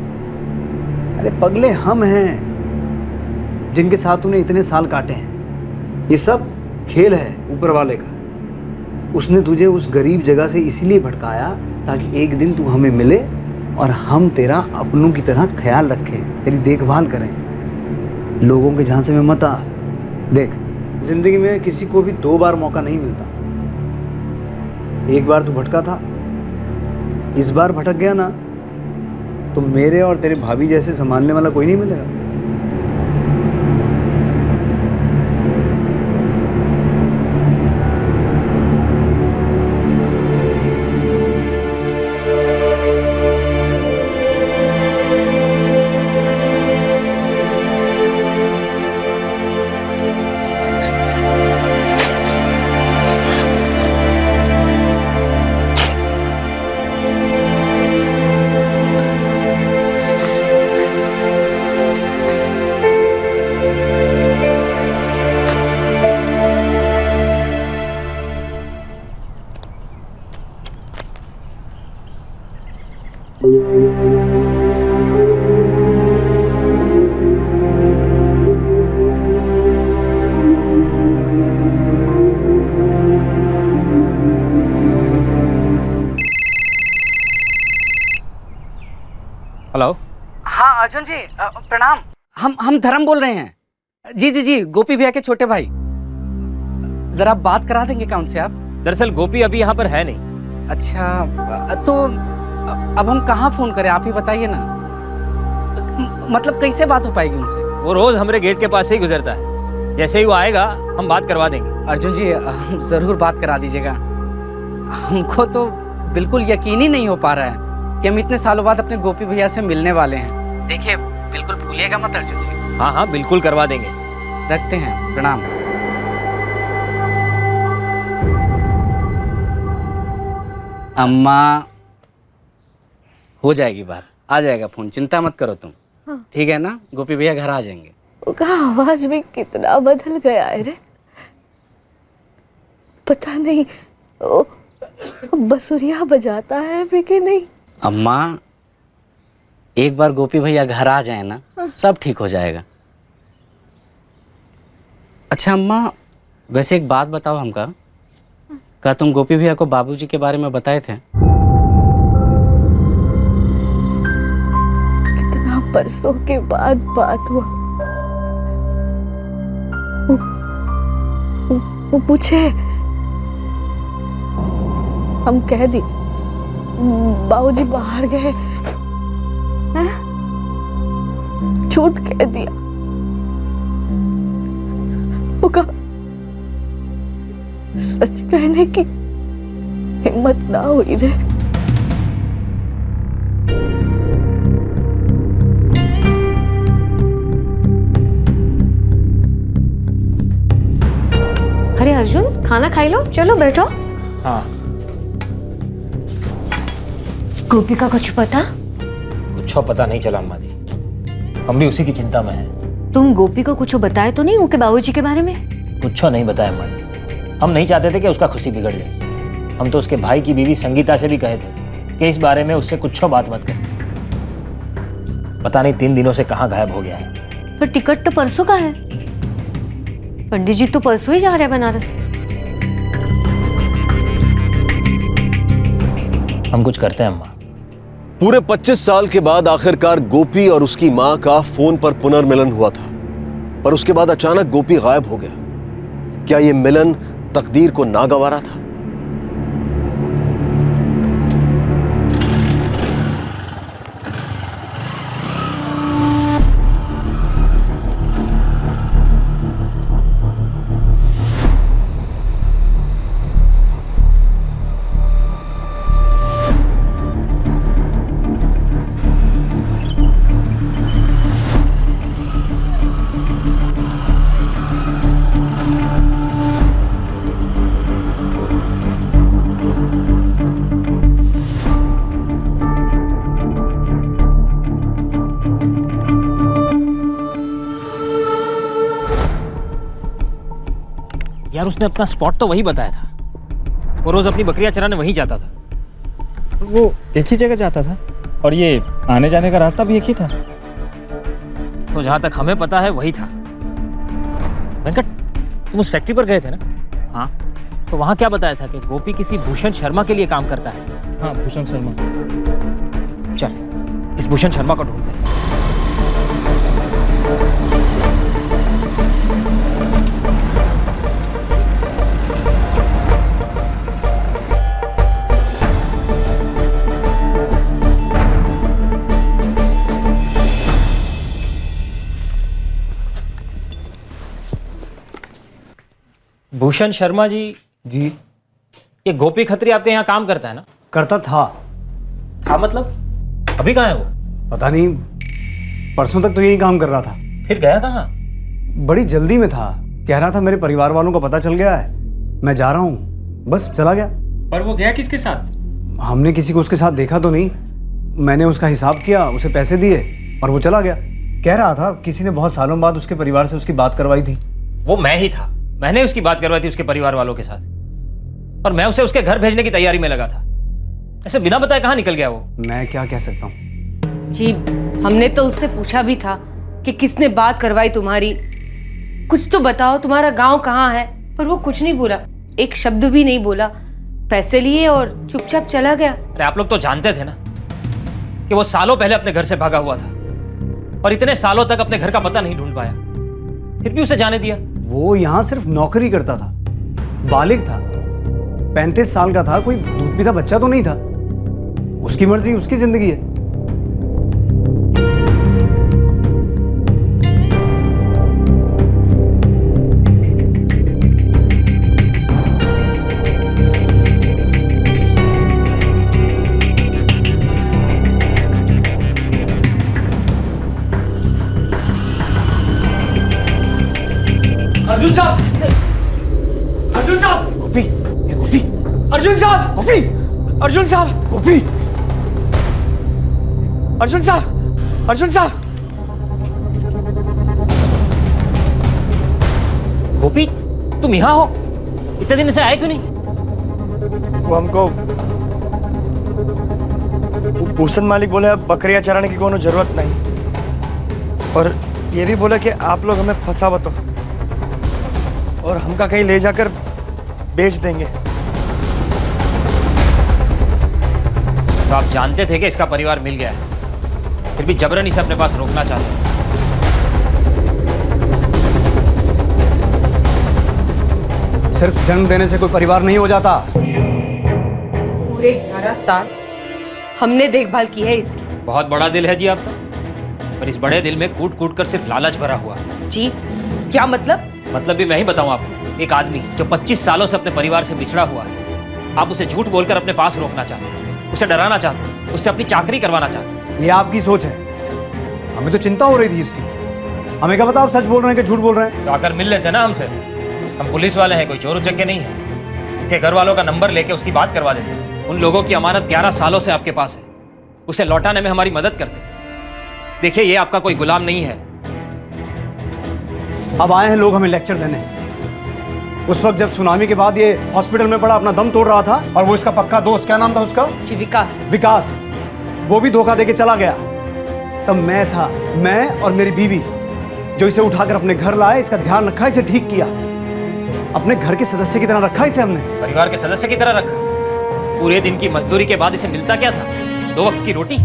अरे पगले हम हैं। जिनके साथ तूने इतने साल काटे हैं। ये सब खेल है ऊपर वाले का। उसने तुझे उस गरीब जगह से इसीलिए भटकाया ताकि एक दिन तू हमें मिले और हम तेरा अपनों की तरह ख्याल रखें, तेरी देखभाल करें। लोगों के झांसे में मत आ। देख, जिंदगी में किसी को भी 2 बार मौका नहीं मिलता। एक बार तू भटका था, इस बार भटक गया ना तो मेरे और तेरे भाभी जैसे संभालने वाला कोई नहीं मिलेगा। हेलो। हाँ अर्जुन जी प्रणाम। हम धर्म बोल रहे हैं। जी जी जी, गोपी भैया के छोटे भाई। जरा बात करा देंगे क्या उनसे आप? दरअसल गोपी अभी यहाँ पर है नहीं। अच्छा, तो अब हम कहाँ फोन करें, आप ही बताइए ना। मतलब कैसे बात हो पाएगी उनसे? वो रोज हमारे गेट के पास से ही गुजरता है। जैसे ही वो आएगा हम बात करवा देंगे। अर्जुन जी जरूर बात करा दीजिएगा। हमको तो बिल्कुल यकीन ही नहीं हो पा रहा है कि हम इतने सालों बाद अपने गोपी भैया से मिलने वाले हैं। देखिए बिल्कुल भूलिएगा मत अर्जुन जी। हाँ हाँ बिल्कुल करवा देंगे। रखते हैं, प्रणाम। अम्मा, हो जाएगी बात, आ जाएगा फोन, चिंता मत करो तुम। हाँ। ठीक है ना, गोपी भैया घर आ जाएंगे। उसका आवाज भी कितना बदल गया है रे। पता नहीं वो बसुरिया बजाता है भी कि नहीं। अम्मा, एक बार गोपी भैया घर आ जाए ना, सब ठीक हो जाएगा। अच्छा अम्मा, वैसे एक बात बताओ हमका, क्या तुम गोपी भैया को बाबूजी के बारे में बताए थे? कितना बरसों के बाद बात हुआ। वो पूछे, हम कह दी बाबूजी बाहर गए, झूठ कह दिया। वो कहा सच कहने की हिम्मत ना हुई रे। अरे अर्जुन, खाना खाई लो, चलो बैठो। हाँ। गोपी का कुछ पता? कुछ पता नहीं चला अम्मा जी, हम भी उसी की चिंता में हैं। तुम गोपी को कुछ बताए तो नहीं उनके बाबूजी के बारे में? कुछ नहीं बताया अम्मा जी। हम नहीं चाहते थे कि उसका खुशी बिगड़ जाए। हम तो उसके भाई की बीवी संगीता से भी कहे थे कि इस बारे में उससे कुछ बात मत कर। पता नहीं 3 दिनों से कहाँ गायब हो गया है। पर टिकट तो परसों का है। पंडित जी तो परसों ही जा रहे हैं बनारस। हम कुछ करते हैं अम्मा। पूरे 25 साल के बाद आखिरकार गोपी और उसकी मां का फोन पर पुनर्मिलन हुआ था, पर उसके बाद अचानक गोपी गायब हो गया। क्या यह मिलन तकदीर को नागवारा था? यार उसने अपना स्पॉट तो वही बताया था। वो रोज अपनी बकरियां चराने वहीं जाता था। वो एक ही जगह जाता था और ये आने जाने का रास्ता भी एक ही था। तो जहां तक हमें पता है वही था। वेंकट, तुम उस फैक्ट्री पर गए थे ना? हाँ। तो वहां क्या बताया था कि गोपी किसी भूषण शर्मा के लिए काम करता है? हाँ, भूषण शर्मा। चल, इस भूषण शर्मा को ढूंढते हैं। भूषण शर्मा जी, ये गोपी खत्री आपके यहाँ काम करता है ना? करता था। मतलब अभी कहाँ है वो? पता नहीं, परसों तक तो यही काम कर रहा था। फिर गया कहाँ? बड़ी जल्दी में था, कह रहा था मेरे परिवार वालों को पता चल गया है, मैं जा रहा हूँ, बस चला गया। पर वो गया किसके साथ? हमने किसी को उसके साथ देखा तो नहीं, मैंने उसका हिसाब किया, उसे पैसे दिए और वो चला गया। कह रहा था किसी ने बहुत सालों बाद उसके परिवार से उसकी बात करवाई थी। वो मैं ही था, मैंने उसकी बात करवाई थी उसके परिवार वालों के साथ, और मैं उसे उसके घर भेजने की तैयारी में लगा था। ऐसे बिना बताए कहाँ निकल गया वो? मैं क्या कह सकता हूँ जी, हमने तो उससे पूछा भी था कि किसने बात करवाई तुम्हारी, कुछ तो बताओ, तुम्हारा गांव कहाँ है, पर वो कुछ नहीं बोला, एक शब्द भी नहीं बोला, पैसे लिए और चुपचाप चला गया। अरे आप लोग तो जानते थे ना कि वो सालों पहले अपने घर से भागा हुआ था और इतने सालों तक अपने घर का पता नहीं ढूंढ पाया, फिर भी उसे जाने दिया। वो यहाँ सिर्फ नौकरी करता था, बालिग था, 35 साल का था, कोई दूध पीता बच्चा तो नहीं था। उसकी मर्जी, उसकी जिंदगी है। अर्जुन साहब, अर्जुन साहब, गोपी, ये गोपी, अर्जुन साहब, गोपी, अर्जुन साहब, गोपी, अर्जुन साहब, अर्जुन साहब। गोपी, तुम यहाँ हो? इतने दिन से आए क्यों नहीं? वो हमको भूषण मालिक बोले अब बकरियां चराने की कोनो जरूरत नहीं, और ये भी बोले कि आप लोग हमें फंसावत हो और हमका कहीं ले जाकर बेच देंगे। तो आप जानते थे कि इसका परिवार मिल गया है, फिर भी जबरन इसे अपने पास रोकना चाहते हैं। सिर्फ जन्म देने से कोई परिवार नहीं हो जाता। पूरे 11 साल हमने देखभाल की है इसकी। बहुत बड़ा दिल है जी आपका, पर इस बड़े दिल में कूट कूट कर सिर्फ लालच भरा हुआ। जी, क्या मतलब? मतलब भी मैं ही बताऊं आपको। एक आदमी जो 25 सालों से अपने परिवार से बिछड़ा हुआ है, आप उसे झूठ बोलकर अपने पास रोकना चाहते हैं, उसे डराना चाहते हैं, उससे अपनी चाकरी करवाना चाहते हैं। ये आपकी सोच है, हमें तो चिंता हो रही थी इसकी। हमें क्या पता आप सच बोल रहे हैं कि झूठ बोल रहे हैं। तो आकर मिल लेते ना हमसे, हम पुलिस वाले हैं, कोई चोर उचक्के नहीं है। इनके घर वालों का नंबर लेके उसकी बात करवा देते। उन लोगों की अमानत 11 सालों से आपके पास है, उसे लौटाने में हमारी मदद करते। देखिए, ये आपका कोई गुलाम नहीं है। अब आए हैं लोग हमें लेक्चर देने। उस वक्त जब सुनामी के बाद ये हॉस्पिटल में पड़ा, अपना दम तोड़ रहा था, और वो इसका पक्का दोस्त, क्या नाम था उसका? जी, विकास। विकास, वो भी धोखा देके चला गया। तब मैं था, मैं और मेरी बीवी, जो इसे उठाकर अपने घर लाए, इसका ध्यान रखा, इसे ठीक किया, अपने घर के सदस्य की तरह रखा इसे हमने। परिवार के सदस्य की तरह रखा। पूरे दिन की मजदूरी के बाद इसे मिलता क्या था? 2 वक्त की रोटी।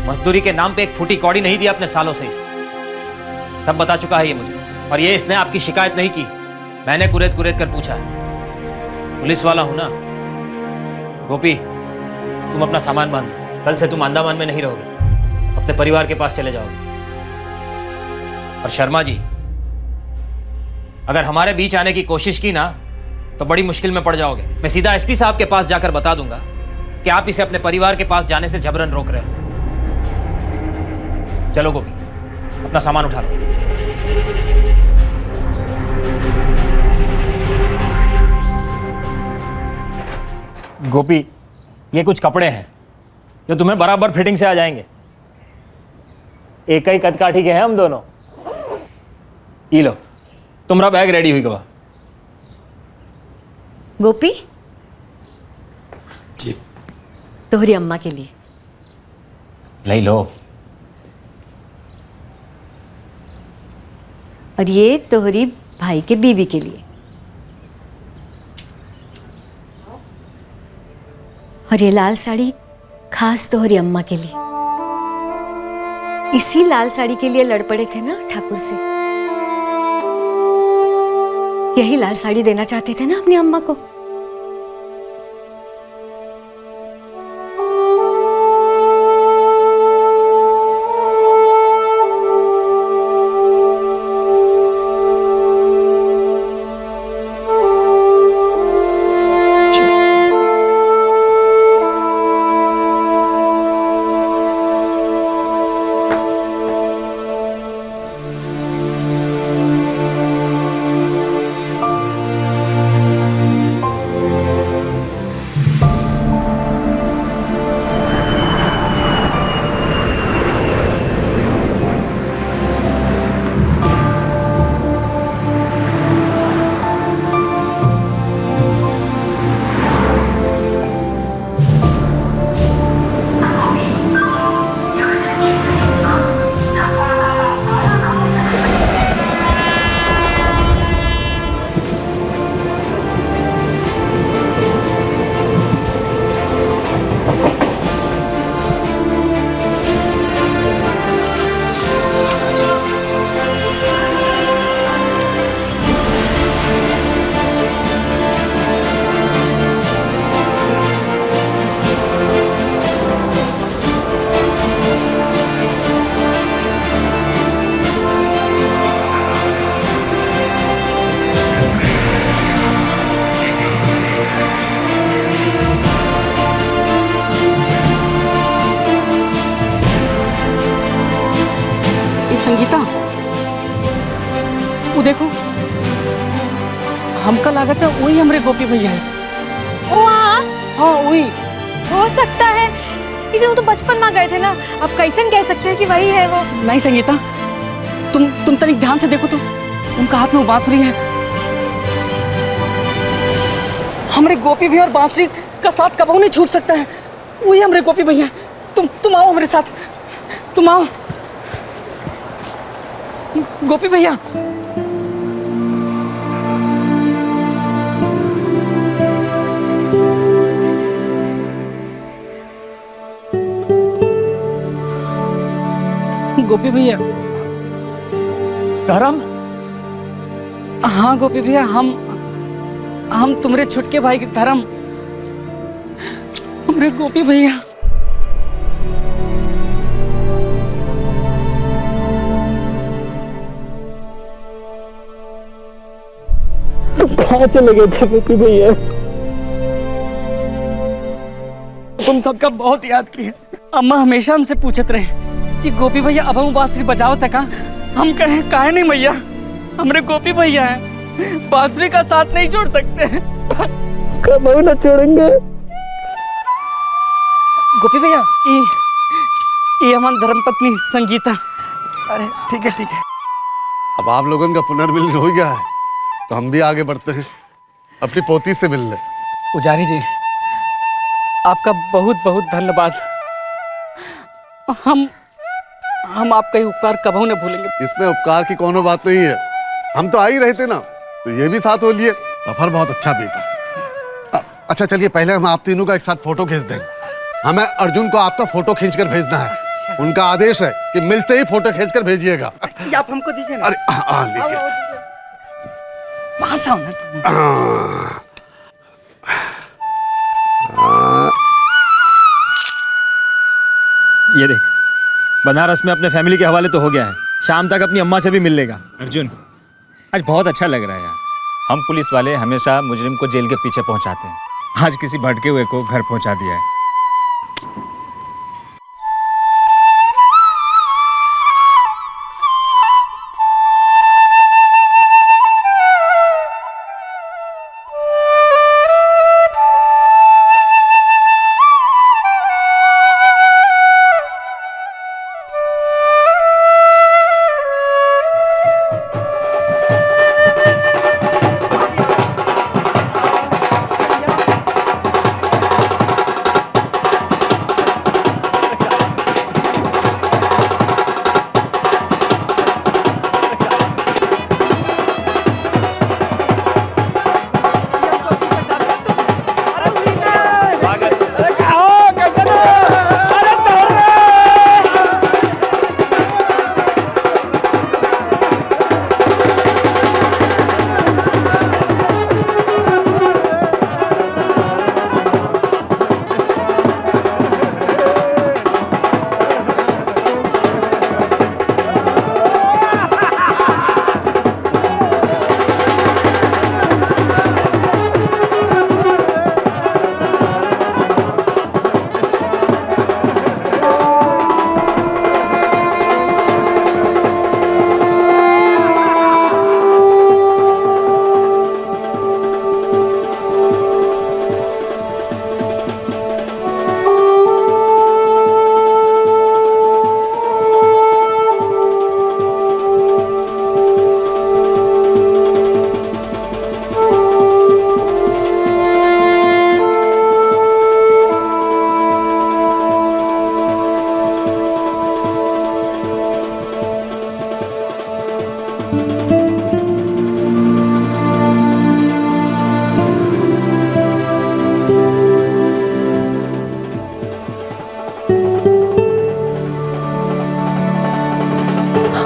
मजदूरी के नाम पे एक फूटी कौड़ी नहीं दी अपने सालों से इसे। सब बता चुका है ये मुझे, और ये इसने आपकी शिकायत नहीं की, मैंने कुरेद कुरेद कर पूछा है। पुलिस वाला हूं ना। गोपी, तुम अपना सामान बांध लो, कल से तुम अंडमान में नहीं रहोगे, अपने परिवार के पास चले जाओगे। और शर्मा जी, अगर हमारे बीच आने की कोशिश की ना तो बड़ी मुश्किल में पड़ जाओगे। मैं सीधा एसपी साहब के पास जाकर बता दूंगा कि आप इसे अपने परिवार के पास जाने से जबरन रोक रहे हो। चलो गोपी, अपना सामान उठा लो। गोपी, ये कुछ कपड़े हैं जो तुम्हें बराबर फिटिंग से आ जाएंगे। एक ही कद काठी के हैं हम दोनों। ये लो, तुम्हारा बैग रेडी हुई गवा। गोपी जी, तोहरी अम्मा के लिए ले लो। और ये तोहरी भाई के बीवी के लिए। और ये लाल साड़ी खास तोहरी अम्मा के लिए। इसी लाल साड़ी के लिए लड़ पड़े थे ना ठाकुर से। यही लाल साड़ी देना चाहते थे ना अपनी अम्मा को। संगीता, वो देखो, हमका लागत है वही हमरे गोपी भैया है। वहाँ? हाँ वही। हो सकता है, लेकिन वो तो बचपन में गए थे ना, अब कैसे कह सकते हैं कि वही है वो। नहीं संगीता, तुम तनिक ध्यान से देखो तो, उनका हाथ में वो बांसुरी है। हमरे गोपी भैया और बांसुरी का साथ कबहू नहीं छूट सकता है। वही हमरे गोपी भैया। तुम आओ हमारे साथ, तुम आओ। गोपी भैया, गोपी भैया। धर्म? हाँ गोपी भैया, हम तुम्हारे छुटके भाई के धर्म, हमरे गोपी भैया। कहाँ चले गए थे गोपी भैया? तुम सबका बहुत याद किया। अम्मा हमेशा हमसे पूछत रहे कि गोपी भैया अब हम बांसुरी बजाओ तक। हम कहे काहे नहीं भैया, हमरे गोपी भैया हैं, बांसुरी का साथ नहीं छोड़ सकते। कबहू न छोड़ेंगे। गोपी भैया, ये हमारी धर्मपत्नी संगीता। अरे ठीक है ठीक है। अब आप लोगों का पुनर्मिलन हो गया है तो हम भी आगे बढ़ते हैं अपनी पोती से मिलने। पुजारी जी, आपका बहुत बहुत धन्यवाद। हम आपका ये उपकार कबहू न भूलेंगे। इसमें उपकार की कोनो बात नहीं है, हम तो आ ही रहे थे ना, तो ये भी साथ हो लिए। सफर बहुत अच्छा बीता। अच्छा चलिए, पहले हम आप तीनों का एक साथ फोटो खींच देंगे। हमें अर्जुन को आपका फोटो खींचकर भेजना है। उनका आदेश है कि मिलते ही फोटो खींचकर भेजिएगा। आप हमको दीजिए ना। अरे लीजिए। पास आओ ना। ये देख, बनारस में अपने फैमिली के हवाले तो हो गया है, शाम तक अपनी अम्मा से भी मिल लेगा। अर्जुन, आज बहुत अच्छा लग रहा है यार। हम पुलिस वाले हमेशा मुजरिम को जेल के पीछे पहुंचाते हैं। आज किसी भटके हुए को घर पहुंचा दिया है।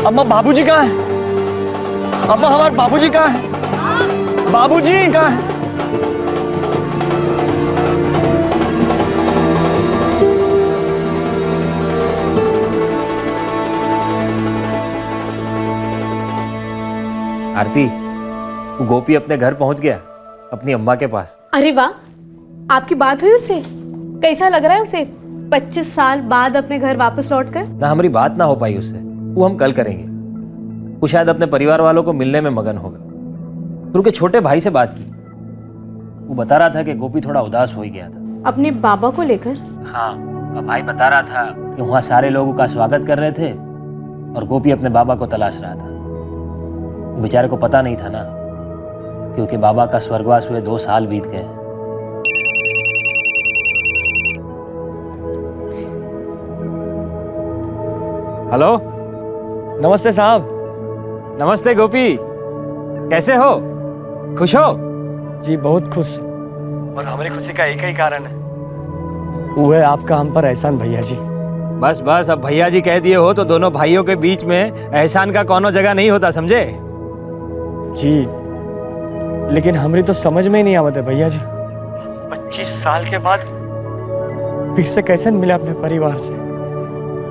अम्मा बाबूजी कहाँ है? अम्मा हमारे बाबूजी कहाँ है? बाबूजी कहाँ है? आरती, गोपी अपने घर पहुंच गया, अपनी अम्मा के पास। अरे वाह, आपकी बात हुई उससे? कैसा लग रहा है उसे 25 साल बाद अपने घर वापस लौटकर? ना हमारी बात ना हो पाई उससे, वो हम कल करेंगे। वो शायद अपने परिवार वालों को मिलने में मगन होगा। फिर उनके छोटे भाई से बात की, वो बता रहा था कि गोपी थोड़ा उदास हो ही गया था। अपने बाबा को लेकर? हाँ, का भाई बता रहा था कि वहाँ सारे लोग उसका स्वागत कर रहे थे और गोपी अपने बाबा को तलाश रहा था। बेचारे को पता नहीं था ना, क्योंकि बाबा का स्वर्गवास हुए 2 साल बीत गए। हेलो, नमस्ते साहब। नमस्ते गोपी, कैसे हो? खुश हो? जी बहुत खुश, और हमारी खुशी का एक ही कारण है, वो है आपका हम पर एहसान भैया जी। बस बस, अब भैया जी कह दिए हो तो दोनों भाइयों के बीच में एहसान का कोनो जगह नहीं होता, समझे? जी, लेकिन हमारी तो समझ में ही नहीं आवत है भैया जी, 25 साल के बाद फिर से कैसे मिले अपने परिवार से।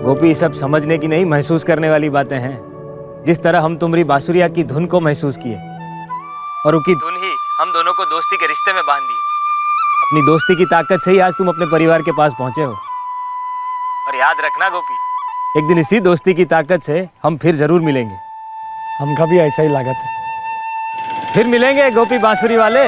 गोपी, सब समझने की नहीं, महसूस करने वाली बातें हैं। जिस तरह हम तुम्हारी बांसुरिया की धुन को महसूस किए और उनकी धुन ही हम दोनों को दोस्ती के रिश्ते में बांध दिए। अपनी दोस्ती की ताकत से ही आज तुम अपने परिवार के पास पहुंचे हो। और याद रखना गोपी, एक दिन इसी दोस्ती की ताकत से हम फिर जरूर मिलेंगे। हमका भी ऐसा ही लागत है। फिर मिलेंगे गोपी बांसुरी वाले।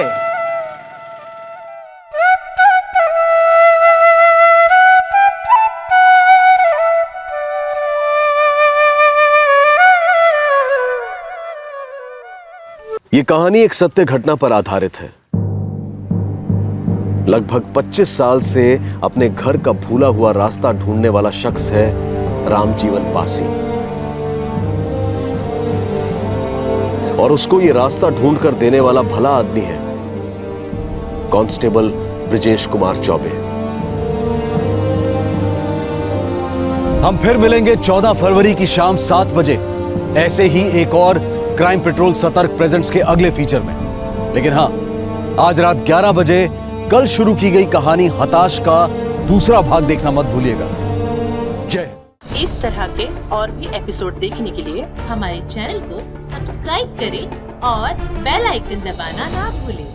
ये कहानी एक सत्य घटना पर आधारित है। लगभग 25 साल से अपने घर का भूला हुआ रास्ता ढूंढने वाला शख्स है रामजीवन पासी, और उसको ये रास्ता ढूंढ कर देने वाला भला आदमी है कांस्टेबल ब्रिजेश कुमार चौबे। हम फिर मिलेंगे 14 फरवरी की शाम 7 बजे ऐसे ही एक और क्राइम पेट्रोल सतर्क प्रेजेंट्स के अगले फीचर में। लेकिन हां, आज रात 11 बजे कल शुरू की गई कहानी हताश का दूसरा भाग देखना मत भूलिएगा। जय। इस तरह के और भी एपिसोड देखने के लिए हमारे चैनल को सब्सक्राइब करें और बेल आइकन दबाना ना भूलें।